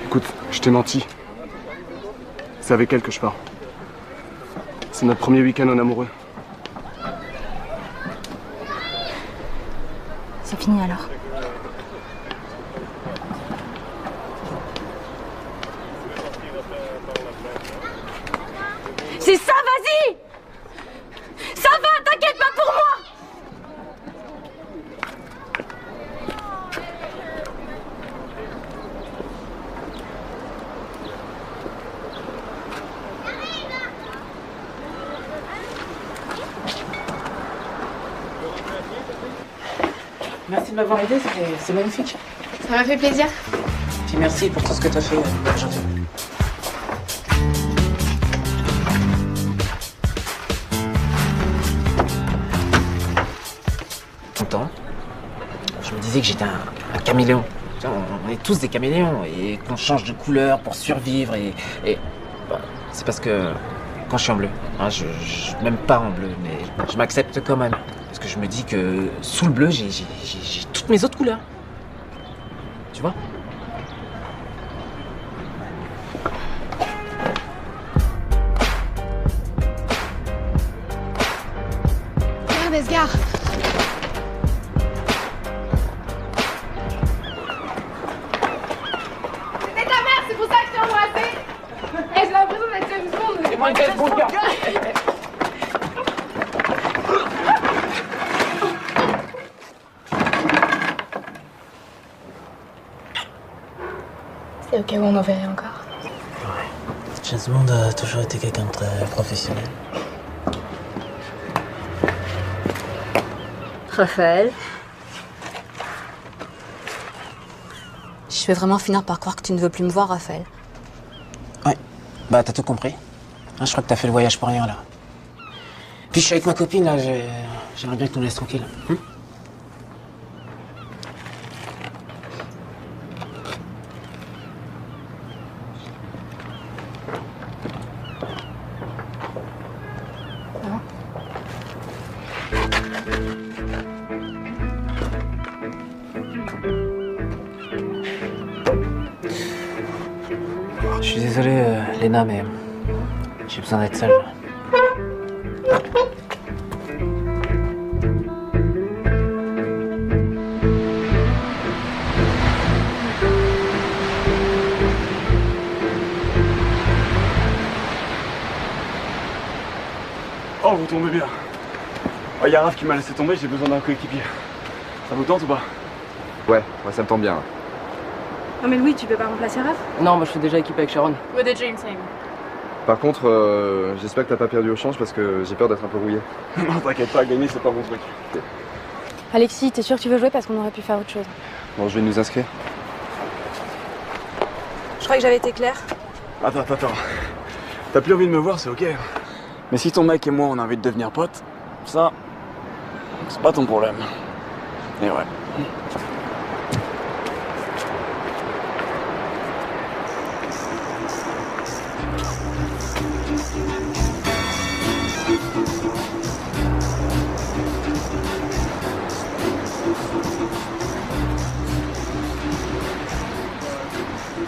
[SPEAKER 8] Écoute, je t'ai menti. C'est avec elle que je pars. C'est notre premier week-end en amoureux.
[SPEAKER 10] C'est fini alors. C'est ça, vas-y! Ça va, t'inquiète pas pour moi!
[SPEAKER 6] Merci de m'avoir aidé, c'est magnifique.
[SPEAKER 1] Ça m'a fait plaisir.
[SPEAKER 6] Puis merci pour tout ce que tu as fait aujourd'hui. Longtemps, je me disais que j'étais un caméléon. Tu vois, on est tous des caméléons et qu'on change de couleur pour survivre bah, c'est parce que quand je suis en bleu, hein, je m'aime pas en bleu, mais je m'accepte quand même. Parce que je me dis que sous le bleu, j'ai toutes mes autres couleurs. Tu vois?
[SPEAKER 1] Regarde, Esgar. C'était ta mère, c'est pour ça que je t'ai embrassé. J'ai l'impression d'être James Bond.
[SPEAKER 6] C'est moi James Bond, gars.
[SPEAKER 1] C'est au cas où on en verrait encore.
[SPEAKER 12] James Bond a toujours été quelqu'un de très professionnel.
[SPEAKER 7] Raphaël. Je vais vraiment finir par croire que tu ne veux plus me voir, Raphaël.
[SPEAKER 6] Ouais, bah t'as tout compris. Hein, je crois que t'as fait le voyage pour rien là. Puis je suis avec ma copine là, j'aimerais bien que tu nous laisses tranquille. Je suis désolé, Léna, mais j'ai besoin d'être seule.
[SPEAKER 8] Oh, vous tombez bien. Oh, y a Raph qui m'a laissé tomber, j'ai besoin d'un coéquipier. Ça vous tente ou pas?
[SPEAKER 3] Ouais, ça me tente bien.
[SPEAKER 10] Non mais Louis, tu peux pas remplacer Raph?
[SPEAKER 9] Non, moi je suis déjà équipé avec Sharon.
[SPEAKER 5] With a ginseng.
[SPEAKER 3] Par contre, j'espère que t'as pas perdu au change parce que j'ai peur d'être un peu rouillé.
[SPEAKER 8] Non, t'inquiète pas, gagner c'est pas mon truc.
[SPEAKER 10] Alexis, t'es sûr que tu veux jouer parce qu'on aurait pu faire autre chose?
[SPEAKER 3] Bon, je vais nous inscrire.
[SPEAKER 10] Je crois que j'avais été claire.
[SPEAKER 8] Attends. T'as plus envie de me voir, c'est ok. Mais si ton mec et moi on a envie de devenir potes, ça, c'est pas ton problème. Et ouais.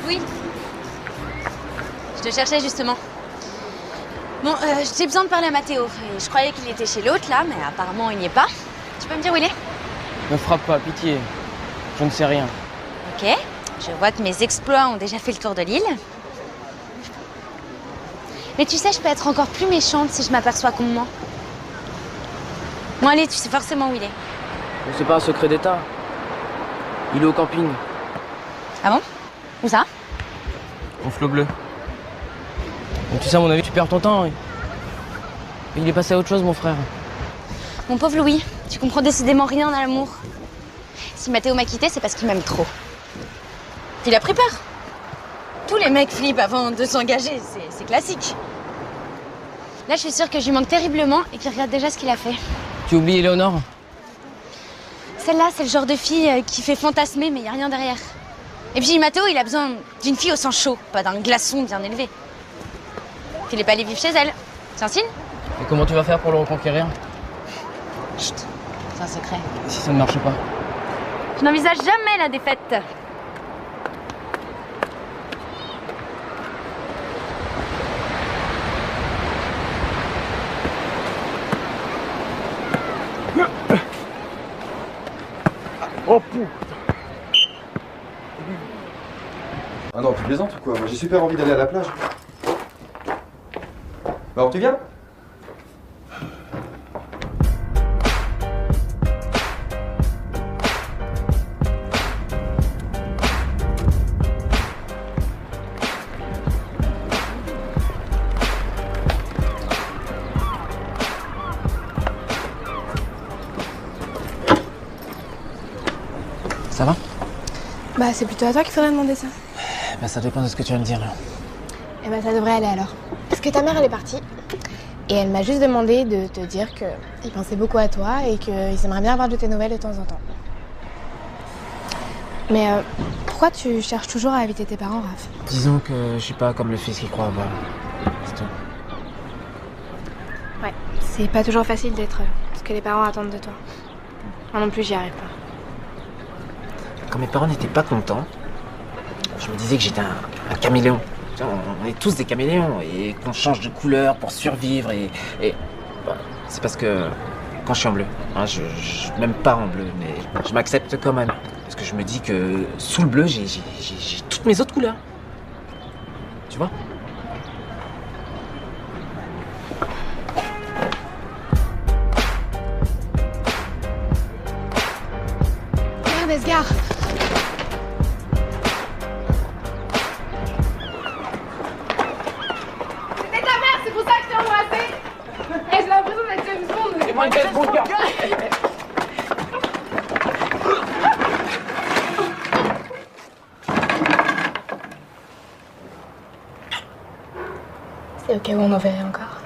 [SPEAKER 4] Oui. Je te cherchais justement. Bon, j'ai besoin de parler à Mathéo. Et je croyais qu'il était chez l'autre là, mais apparemment il n'y est pas. Tu peux me dire où il est?
[SPEAKER 9] Me frappe pas, pitié. Je ne sais rien.
[SPEAKER 4] Ok. Je vois que mes exploits ont déjà fait le tour de l'île. Mais tu sais, je peux être encore plus méchante si je m'aperçois qu'on me ment. Bon allez, tu sais forcément où il est.
[SPEAKER 9] C'est pas un secret d'État. Il est au camping.
[SPEAKER 4] Ah bon? Où ça?
[SPEAKER 9] Au flot bleu. Donc tu sais, à mon avis, tu perds ton temps. Il est passé à autre chose, mon frère.
[SPEAKER 4] Mon pauvre Louis, tu comprends décidément rien à l'amour. Si Mathéo m'a quitté, c'est parce qu'il m'aime trop. Puis il a pris peur. Tous les mecs flippent avant de s'engager, c'est classique. Là, je suis sûre que je lui manque terriblement et qu'il regrette déjà ce qu'il a fait.
[SPEAKER 9] Tu oublies Éléonore?
[SPEAKER 4] Celle-là, c'est le genre de fille qui fait fantasmer, mais il n'y a rien derrière. Et puis Mathéo, il a besoin d'une fille au sang chaud, pas d'un glaçon bien élevé. Puis il est pas allé vivre chez elle. C'est un signe?
[SPEAKER 9] Et comment tu vas faire pour le reconquérir?
[SPEAKER 4] Chut, c'est un secret.
[SPEAKER 9] Si ça ne marche pas?
[SPEAKER 4] Je n'envisage jamais la défaite.
[SPEAKER 8] Oh putain.
[SPEAKER 3] Ah non, tu plaisantes ou quoi? Moi j'ai super envie d'aller à la plage. Bah alors tu viens?
[SPEAKER 6] Ça va?
[SPEAKER 1] Bah, c'est plutôt à toi qu'il faudrait demander ça.
[SPEAKER 6] Bah ça dépend de ce que tu vas me dire là.
[SPEAKER 1] Eh ben, ça devrait aller alors. Parce que ta mère, elle est partie. Et elle m'a juste demandé de te dire qu'il pensait beaucoup à toi et qu'il aimerait bien avoir de tes nouvelles de temps en temps. Mais pourquoi tu cherches toujours à éviter tes parents, Raph?
[SPEAKER 6] Disons que je suis pas comme le fils qu'il croit avoir. C'est tout.
[SPEAKER 1] Ouais, c'est pas toujours facile d'être ce que les parents attendent de toi. Moi non plus, j'y arrive pas.
[SPEAKER 6] Quand mes parents n'étaient pas contents, je me disais que j'étais un caméléon. Tu vois, on est tous des caméléons et qu'on change de couleur pour survivre et bah, c'est parce que quand je suis en bleu, hein, je m'aime pas en bleu, mais je m'accepte quand même. Parce que je me dis que sous le bleu, j'ai toutes mes autres couleurs. Tu vois?
[SPEAKER 1] Merde, Esgar! C'était ta mère, c'est pour ça que je t'ai embrassé! Et j'ai l'impression d'être James Bond!
[SPEAKER 6] C'est moi une belle bonne gars!
[SPEAKER 1] C'est au cas où on en verrait encore.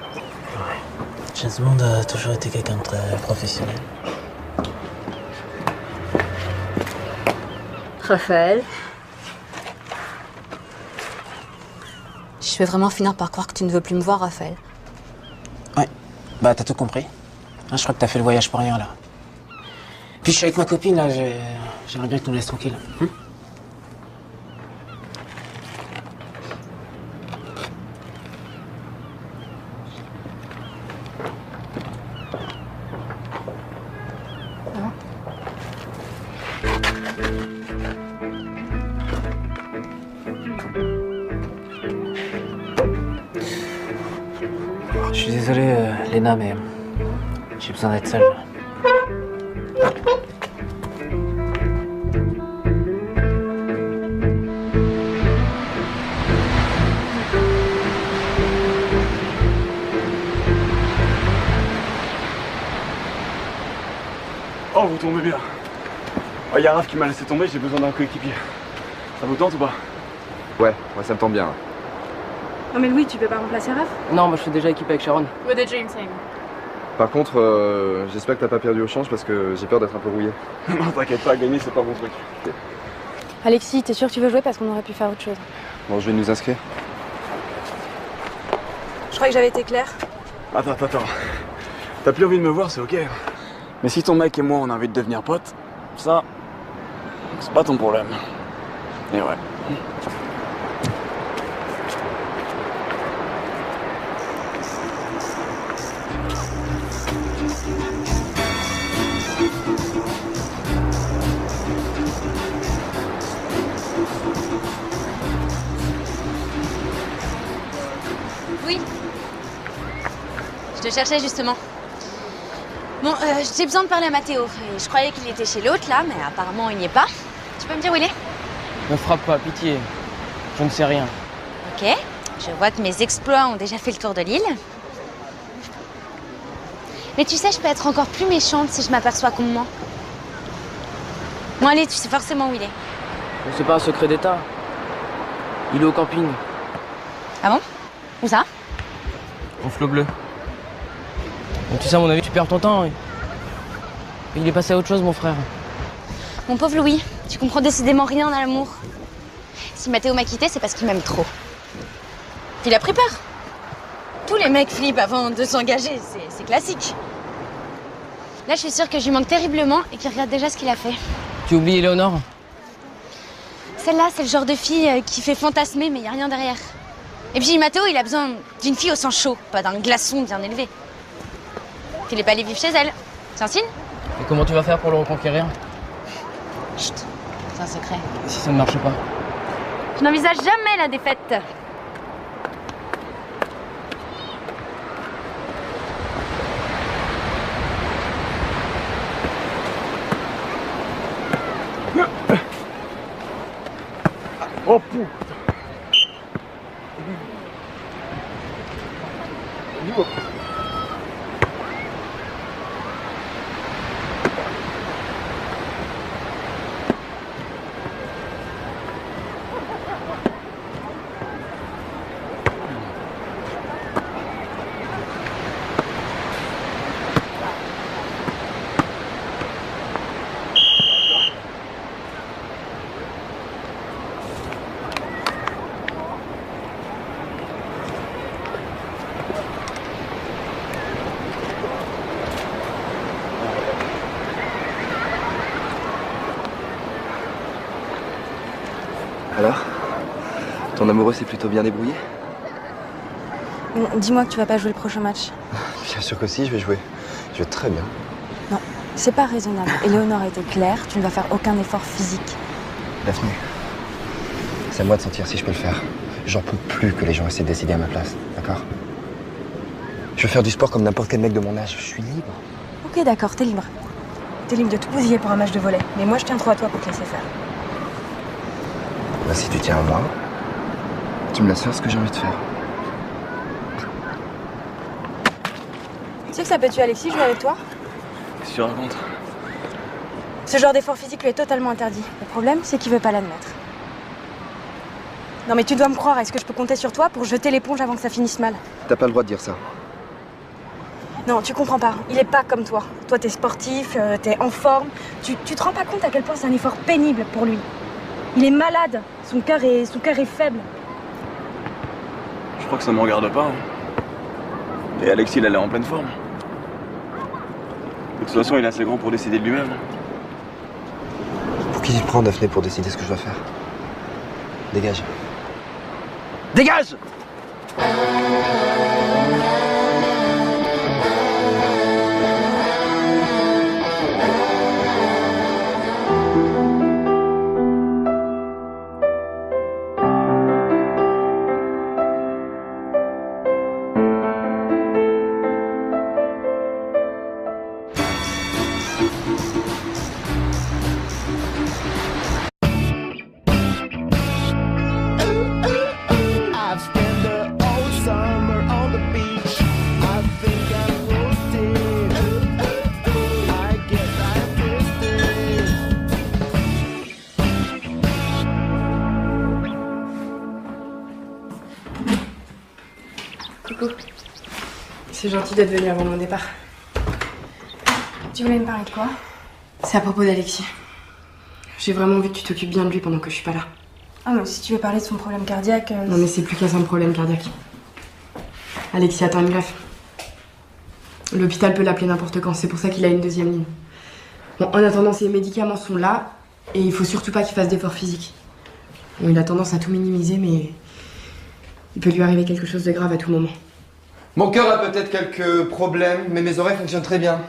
[SPEAKER 12] James Bond a toujours été quelqu'un de très professionnel.
[SPEAKER 7] Raphaël. Je vais vraiment finir par croire que tu ne veux plus me voir, Raphaël.
[SPEAKER 6] Ouais, bah t'as tout compris. Hein, je crois que t'as fait le voyage pour rien là. Puis je suis avec ma copine là, j'aimerais bien que tu nous laisses tranquille. Je suis désolé, Léna, mais j'ai besoin d'être seule.
[SPEAKER 8] Oh, vous tombez bien. Oh, y a Raph qui m'a laissé tomber, j'ai besoin d'un coéquipier. Ça vous tente ou pas?
[SPEAKER 3] Ouais, moi ça me tente bien.
[SPEAKER 10] Non mais Louis, tu peux pas remplacer Raph?
[SPEAKER 9] Non, moi je suis déjà équipé avec Sharon.
[SPEAKER 5] With a dream team.
[SPEAKER 3] Par contre, j'espère que t'as pas perdu au change parce que j'ai peur d'être un peu rouillé.
[SPEAKER 8] Non, t'inquiète pas, gagner c'est pas mon truc.
[SPEAKER 10] Alexis, t'es sûr que tu veux jouer parce qu'on aurait pu faire autre chose?
[SPEAKER 3] Bon, je vais nous inscrire.
[SPEAKER 10] Je crois que j'avais été claire.
[SPEAKER 8] Attends. T'as plus envie de me voir, c'est ok. Mais si ton mec et moi on a envie de devenir potes, ça, c'est pas ton problème. Et ouais.
[SPEAKER 4] Oui. Je te cherchais justement. Bon, j'ai besoin de parler à Mathéo. Et je croyais qu'il était chez l'autre là, mais apparemment il n'y est pas. Tu peux me dire où il est?
[SPEAKER 9] Ne frappe pas, pitié. Je ne sais rien.
[SPEAKER 4] Ok. Je vois que mes exploits ont déjà fait le tour de l'île. Mais tu sais, je peux être encore plus méchante si je m'aperçois qu'on me ment. Bon allez, tu sais forcément où il est.
[SPEAKER 9] C'est pas un secret d'État. Il est au camping.
[SPEAKER 4] Ah bon? Où ça?
[SPEAKER 9] Au flot bleu. Donc tu sais, à mon avis, tu perds ton temps. Il est passé à autre chose, mon frère.
[SPEAKER 4] Mon pauvre Louis, tu comprends décidément rien à l'amour. Si Mathéo m'a quitté, c'est parce qu'il m'aime trop. Puis il a pris peur. Tous les mecs flippent avant de s'engager, c'est classique. Là, je suis sûre que je lui manque terriblement et qu'il regrette déjà ce qu'il a fait.
[SPEAKER 9] Tu oublies Éléonore?
[SPEAKER 4] Celle-là, c'est le genre de fille qui fait fantasmer, mais il n'y a rien derrière. Et puis Mathéo, il a besoin d'une fille au sang chaud, pas d'un glaçon bien élevé. Puis il est pas allé vivre chez elle. C'est un signe?
[SPEAKER 9] Et comment tu vas faire pour le reconquérir?
[SPEAKER 4] Chut, c'est un secret.
[SPEAKER 9] Et si ça ne marche pas?
[SPEAKER 4] Je n'envisage jamais la défaite.
[SPEAKER 8] Oh putain.
[SPEAKER 3] Alors? Ton amoureux s'est plutôt bien débrouillé?
[SPEAKER 10] Bon, dis-moi que tu vas pas jouer le prochain match.
[SPEAKER 3] Bien sûr que si, je vais jouer. Je vais très bien.
[SPEAKER 10] Non, c'est pas raisonnable. Éléonore a été claire, tu ne vas faire aucun effort physique.
[SPEAKER 3] Daphné, c'est à moi de sentir si je peux le faire. J'en peux plus que les gens essaient de décider à ma place, d'accord? Je veux faire du sport comme n'importe quel mec de mon âge. Je suis libre.
[SPEAKER 10] Ok, d'accord, t'es libre. T'es libre de tout bousiller pour un match de volley. Mais moi, je tiens trop à toi pour te laisser faire.
[SPEAKER 3] Bah, si tu tiens à moi, tu me laisses faire ce que j'ai envie de faire.
[SPEAKER 10] Tu sais que ça peut tuer Alexis, jouer avec toi?
[SPEAKER 8] Qu'est-ce que tu racontes?
[SPEAKER 10] Ce genre d'effort physique lui est totalement interdit. Le problème, c'est qu'il veut pas l'admettre. Non mais tu dois me croire, est-ce que je peux compter sur toi pour jeter l'éponge avant que ça finisse mal?
[SPEAKER 3] T'as pas le droit de dire ça.
[SPEAKER 10] Non, tu comprends pas. Il est pas comme toi. Toi, t'es sportif, t'es en forme. Tu te rends pas compte à quel point c'est un effort pénible pour lui. Il est malade. Son cœur est faible.
[SPEAKER 8] Je crois que ça me regarde pas. Hein. Et Alexis, il est en pleine forme. De toute façon, il est assez grand pour décider de lui-même.
[SPEAKER 3] Pour qui tu te prends, Daphné, pour décider ce que je dois faire? Dégage.
[SPEAKER 8] Dégage!
[SPEAKER 2] Coucou. C'est gentil d'être venu avant mon départ.
[SPEAKER 10] Tu voulais me parler de quoi?
[SPEAKER 2] C'est à propos d'Alexis. J'ai vraiment envie que tu t'occupes bien de lui pendant que je suis pas là.
[SPEAKER 10] Ah mais si tu veux parler de son problème cardiaque...
[SPEAKER 2] Non mais c'est plus qu'un simple problème cardiaque. Alexis attend une greffe. L'hôpital peut l'appeler n'importe quand, c'est pour ça qu'il a une deuxième ligne. Bon, en attendant, ses médicaments sont là, et il faut surtout pas qu'il fasse d'efforts physiques. Bon, il a tendance à tout minimiser, mais il peut lui arriver quelque chose de grave à tout moment.
[SPEAKER 3] Mon cœur a peut-être quelques problèmes, mais mes oreilles fonctionnent très bien.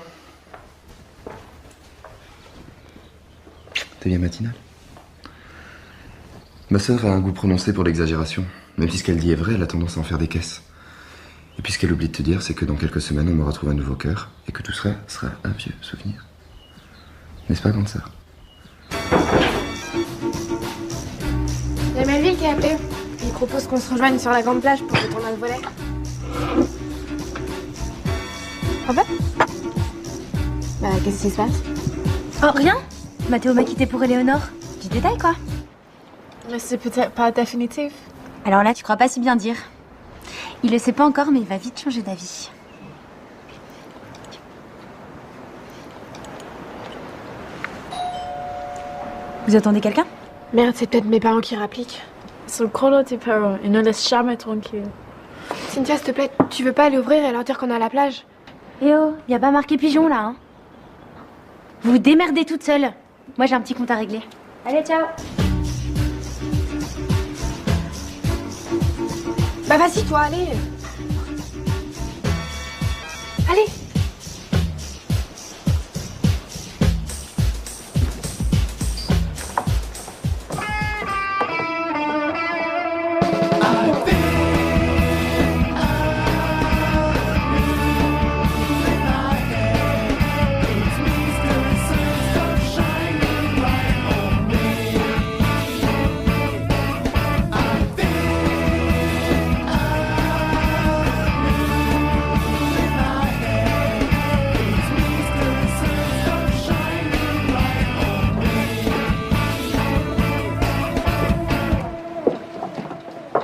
[SPEAKER 3] T'es bien matinale. Ma sœur a un goût prononcé pour l'exagération. Même si ce qu'elle dit est vrai, elle a tendance à en faire des caisses. Et puis ce qu'elle oublie de te dire, c'est que dans quelques semaines, on me retrouve un nouveau cœur, et que tout sera un vieux souvenir. N'est-ce pas, grande sœur?
[SPEAKER 1] Il y a Melville qui a appelé. Il propose qu'on se rejoigne sur la grande plage pour retourner au volet.
[SPEAKER 10] En fait,
[SPEAKER 1] Bah, qu'est-ce qui se passe?
[SPEAKER 10] Oh, rien. Mathéo m'a quitté pour Éléonore. Du détail, quoi.
[SPEAKER 5] Mais c'est peut-être pas définitif.
[SPEAKER 10] Alors là, tu crois pas si bien dire. Il le sait pas encore, mais il va vite changer d'avis. Vous attendez quelqu'un?
[SPEAKER 5] Merde, c'est peut-être mes parents qui rappliquent. Ils sont chrono tes parents, ils ne laissent jamais tranquille.
[SPEAKER 1] Cynthia, s'il te plaît, tu veux pas aller ouvrir et leur dire qu'on est à la plage?
[SPEAKER 10] Eh oh, y a pas marqué pigeon là, hein. Vous vous démerdez toute seule. Moi, j'ai un petit compte à régler. Allez, ciao.
[SPEAKER 1] Bah vas-y, toi, allez. Allez.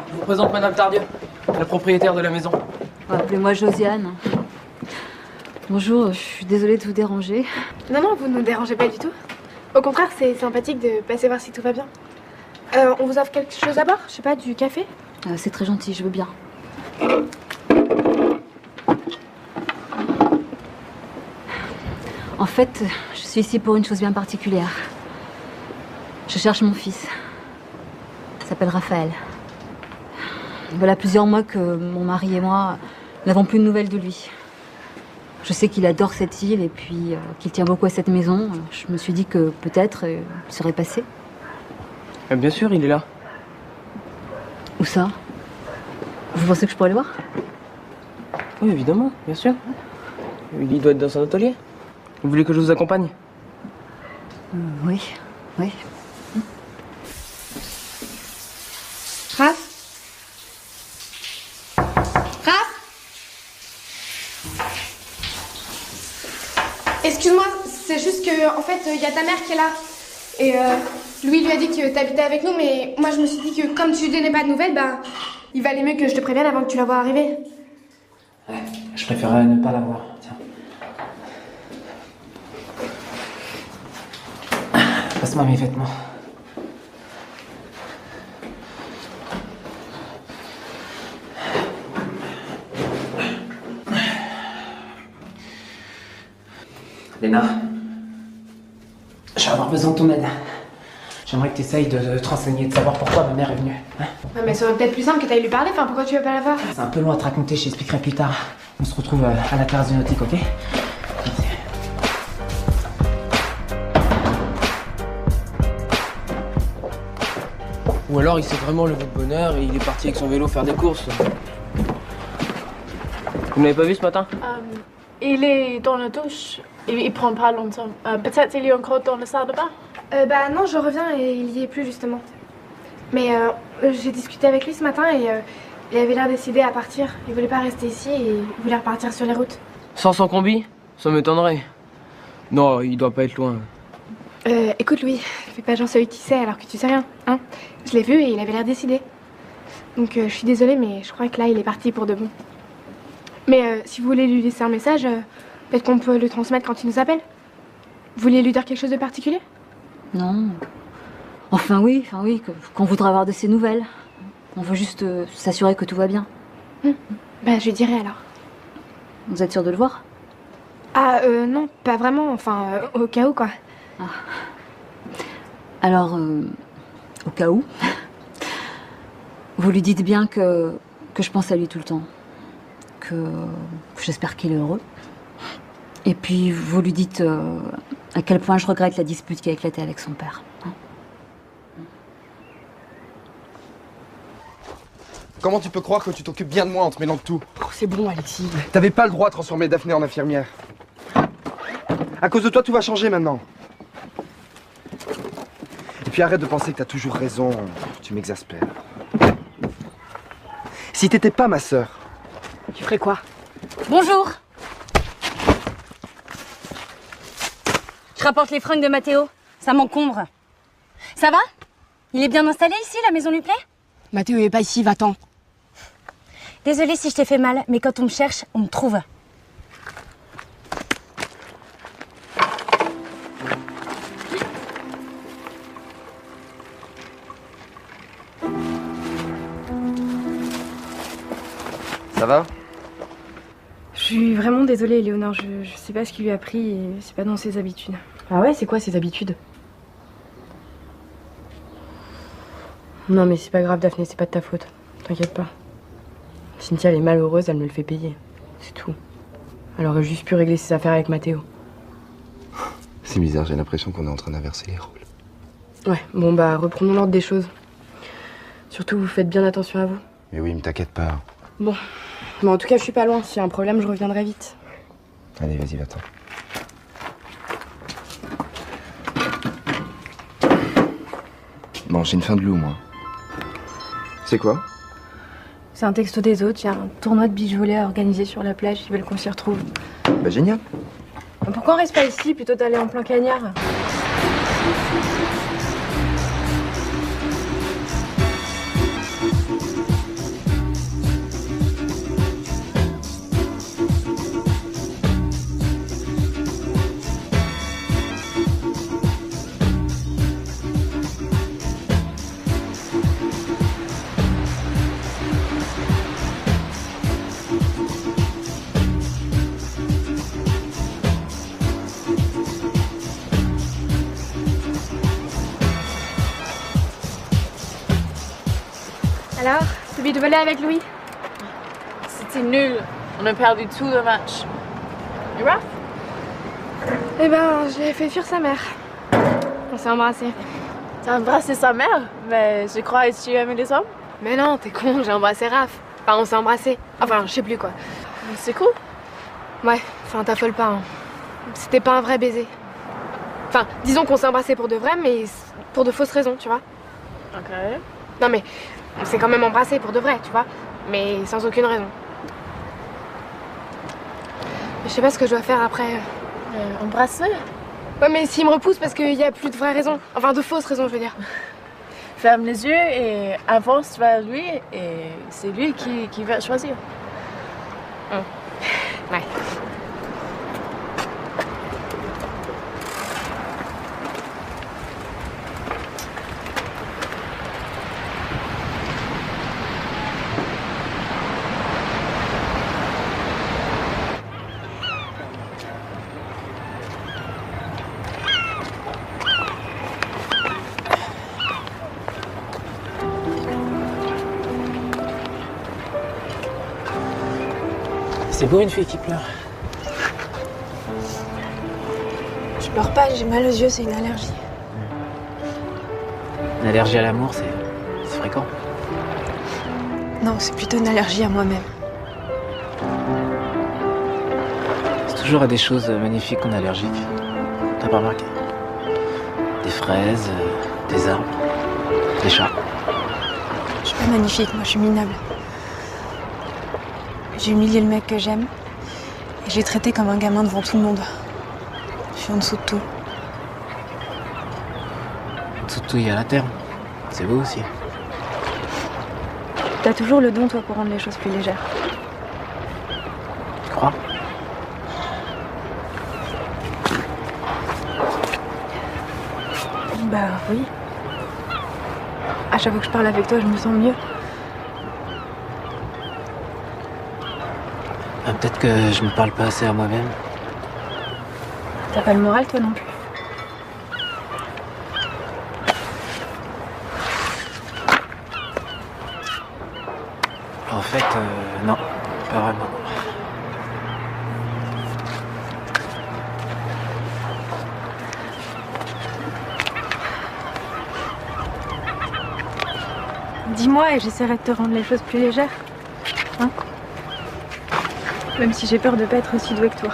[SPEAKER 9] Je vous présente Madame Tardieu, la propriétaire de la maison.
[SPEAKER 7] Appelez-moi Josiane. Bonjour, je suis désolée de vous déranger.
[SPEAKER 1] Non, non, vous ne nous dérangez pas du tout. Au contraire, c'est sympathique de passer voir si tout va bien. On vous offre quelque chose à boire? Je sais pas, du café?
[SPEAKER 7] C'est très gentil, je veux bien. En fait, je suis ici pour une chose bien particulière. Je cherche mon fils. Il s'appelle Raphaël. Voilà plusieurs mois que mon mari et moi n'avons plus de nouvelles de lui. Je sais qu'il adore cette île et puis qu'il tient beaucoup à cette maison. Je me suis dit que peut-être il serait passé.
[SPEAKER 9] Bien sûr, il est là.
[SPEAKER 7] Où ça? Vous pensez que je pourrais le voir?
[SPEAKER 9] Oui, évidemment, bien sûr. Il doit être dans son atelier. Vous voulez que je vous accompagne?
[SPEAKER 7] Oui, oui.
[SPEAKER 1] Raph? Excuse-moi, c'est juste que, en fait, y a ta mère qui est là. Et Louis lui a dit que t'habitais avec nous, mais moi je me suis dit que comme tu lui donnais pas de nouvelles, bah, il valait mieux que je te prévienne avant que tu la vois arriver.
[SPEAKER 6] Ouais, je préférerais ne pas la voir. Tiens. Passe-moi mes vêtements. Léna, je vais avoir besoin de ton aide. J'aimerais que tu essayes de te renseigner, de savoir pourquoi ma mère est venue. Hein?
[SPEAKER 1] Ouais, mais ça aurait peut-être plus simple que t'ailles lui parler, enfin pourquoi tu veux pas la voir?
[SPEAKER 6] C'est un peu long à te raconter, je t'expliquerai plus tard. On se retrouve à la terrasse du nautique, ok?
[SPEAKER 9] Ou alors il s'est vraiment levé de bonne heure et il est parti avec son vélo faire des courses. Vous m'avez pas vu ce matin?
[SPEAKER 5] Il est dans la douche. Il prend pas longtemps. Peut-être il est encore dans la salle de bain.
[SPEAKER 1] Bah non, je reviens et il y est plus justement. Mais j'ai discuté avec lui ce matin et il avait l'air décidé à partir. Il voulait pas rester ici et il voulait repartir sur les routes.
[SPEAKER 9] Sans son combi? Ça m'étonnerait. Non, il doit pas être loin.
[SPEAKER 1] Écoute Louis, fais pas genre celui qui sait alors que tu sais rien, hein. Je l'ai vu et il avait l'air décidé. Donc je suis désolée mais je crois que là il est parti pour de bon. Mais si vous voulez lui laisser un message, peut-être qu'on peut le transmettre quand il nous appelle. Vous voulez lui dire quelque chose de particulier?
[SPEAKER 7] Non. Enfin oui, qu'on voudra avoir de ses nouvelles. On veut juste s'assurer que tout va bien.
[SPEAKER 1] Bah je lui dirai alors.
[SPEAKER 7] Vous êtes sûr de le voir?
[SPEAKER 1] Ah non, pas vraiment, enfin au cas où quoi.
[SPEAKER 7] Ah. Alors, au cas où, vous lui dites bien que je pense à lui tout le temps. Que j'espère qu'il est heureux. Et puis vous lui dites à quel point je regrette la dispute qui a éclaté avec son père.
[SPEAKER 13] Comment tu peux croire que tu t'occupes bien de moi en te mêlant de tout?
[SPEAKER 2] Oh, c'est bon, Alexis.
[SPEAKER 13] T'avais pas le droit de transformer Daphné en infirmière. À cause de toi, tout va changer maintenant. Et puis arrête de penser que t'as toujours raison. Tu m'exaspères. Si t'étais pas ma sœur,
[SPEAKER 2] tu ferais quoi?
[SPEAKER 10] Bonjour. Je rapporte les fringues de Mathéo. Ça m'encombre. Ça va? Il est bien installé ici, la maison lui plaît?
[SPEAKER 2] Mathéo est pas ici, va-t'en.
[SPEAKER 10] Désolée si je t'ai fait mal, mais quand on me cherche, on me trouve.
[SPEAKER 13] Ça va?
[SPEAKER 1] Je suis vraiment désolée, Léonore. Je sais pas ce qu'il lui a pris et c'est pas dans ses habitudes.
[SPEAKER 2] Ah ouais, c'est quoi ses habitudes? Non mais c'est pas grave, Daphné, c'est pas de ta faute. T'inquiète pas. Cynthia, elle est malheureuse, elle me le fait payer. C'est tout. Elle aurait juste pu régler ses affaires avec Mathéo.
[SPEAKER 3] C'est bizarre, j'ai l'impression qu'on est en train d'inverser les rôles.
[SPEAKER 2] Ouais, bon bah reprenons l'ordre des choses. Surtout, vous faites bien attention à vous.
[SPEAKER 3] Mais oui, mais t'inquiète pas.
[SPEAKER 2] Bon, en tout cas, je suis pas loin. S'il y a un problème, je reviendrai vite.
[SPEAKER 3] Allez, vas-y, va-t'en. Bon, j'ai une faim de loup, moi. C'est quoi?
[SPEAKER 1] C'est un texto des autres. Il y a un tournoi de beach volley à organiser sur la plage. Ils veulent qu'on s'y retrouve.
[SPEAKER 3] Bah génial.
[SPEAKER 1] Pourquoi on reste pas ici plutôt d'aller en plein cagnard? Alors, celui de voler avec Louis?
[SPEAKER 5] C'était nul. On a perdu tout le match. Et Raph?
[SPEAKER 1] Eh ben, j'ai fait fuir sa mère. On s'est embrassés.
[SPEAKER 5] T'as embrassé sa mère? Mais je crois que tu aimes les hommes?
[SPEAKER 1] Mais non, t'es con, j'ai embrassé Raph. Enfin, on s'est embrassés. Enfin, je sais plus quoi.
[SPEAKER 5] C'est cool.
[SPEAKER 1] Ouais, enfin, t'affole pas. Hein. C'était pas un vrai baiser. Enfin, disons qu'on s'est embrassés pour de vrai, mais pour de fausses raisons, tu vois.
[SPEAKER 5] Ok.
[SPEAKER 1] Non mais, on s'est quand même embrassés pour de vrai, tu vois. Mais sans aucune raison. Je sais pas ce que je dois faire après.
[SPEAKER 5] Embrasser?
[SPEAKER 1] Ouais, mais s'il me repousse parce qu'il y a plus de vraies raisons. Enfin, de fausses raisons, je veux dire.
[SPEAKER 5] Ferme les yeux et avance vers lui et c'est lui qui va choisir.
[SPEAKER 1] Ouais.
[SPEAKER 6] C'est beau une fille qui pleure.
[SPEAKER 1] Je pleure pas, j'ai mal aux yeux, c'est une allergie.
[SPEAKER 6] Une allergie à l'amour, c'est fréquent.
[SPEAKER 1] Non, c'est plutôt une allergie à moi-même.
[SPEAKER 6] C'est toujours à des choses magnifiques qu'on est allergique. T'as pas remarqué? Des fraises, des arbres, des chats.
[SPEAKER 1] Je suis pas magnifique, moi je suis minable. J'ai humilié le mec que j'aime et je l'ai traité comme un gamin devant tout le monde. Je suis en dessous de tout.
[SPEAKER 6] En dessous de tout, il y a la terre. C'est beau aussi.
[SPEAKER 1] T'as toujours le don, toi, pour rendre les choses plus légères.
[SPEAKER 6] Tu crois?
[SPEAKER 1] Bah oui. À chaque fois que je parle avec toi, je me sens mieux.
[SPEAKER 6] Ah, peut-être que je me parle pas assez à moi-même.
[SPEAKER 1] T'as pas le moral, toi non plus.
[SPEAKER 6] En fait, non, pas vraiment.
[SPEAKER 1] Dis-moi et j'essaierai de te rendre les choses plus légères. Hein? Même si j'ai peur de pas être aussi douée que toi.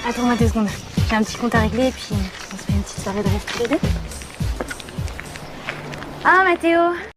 [SPEAKER 1] Attends-moi 2 secondes.
[SPEAKER 4] J'ai un petit compte à régler et puis on se fait une petite soirée de reste tous les deux. Ah, Mathéo!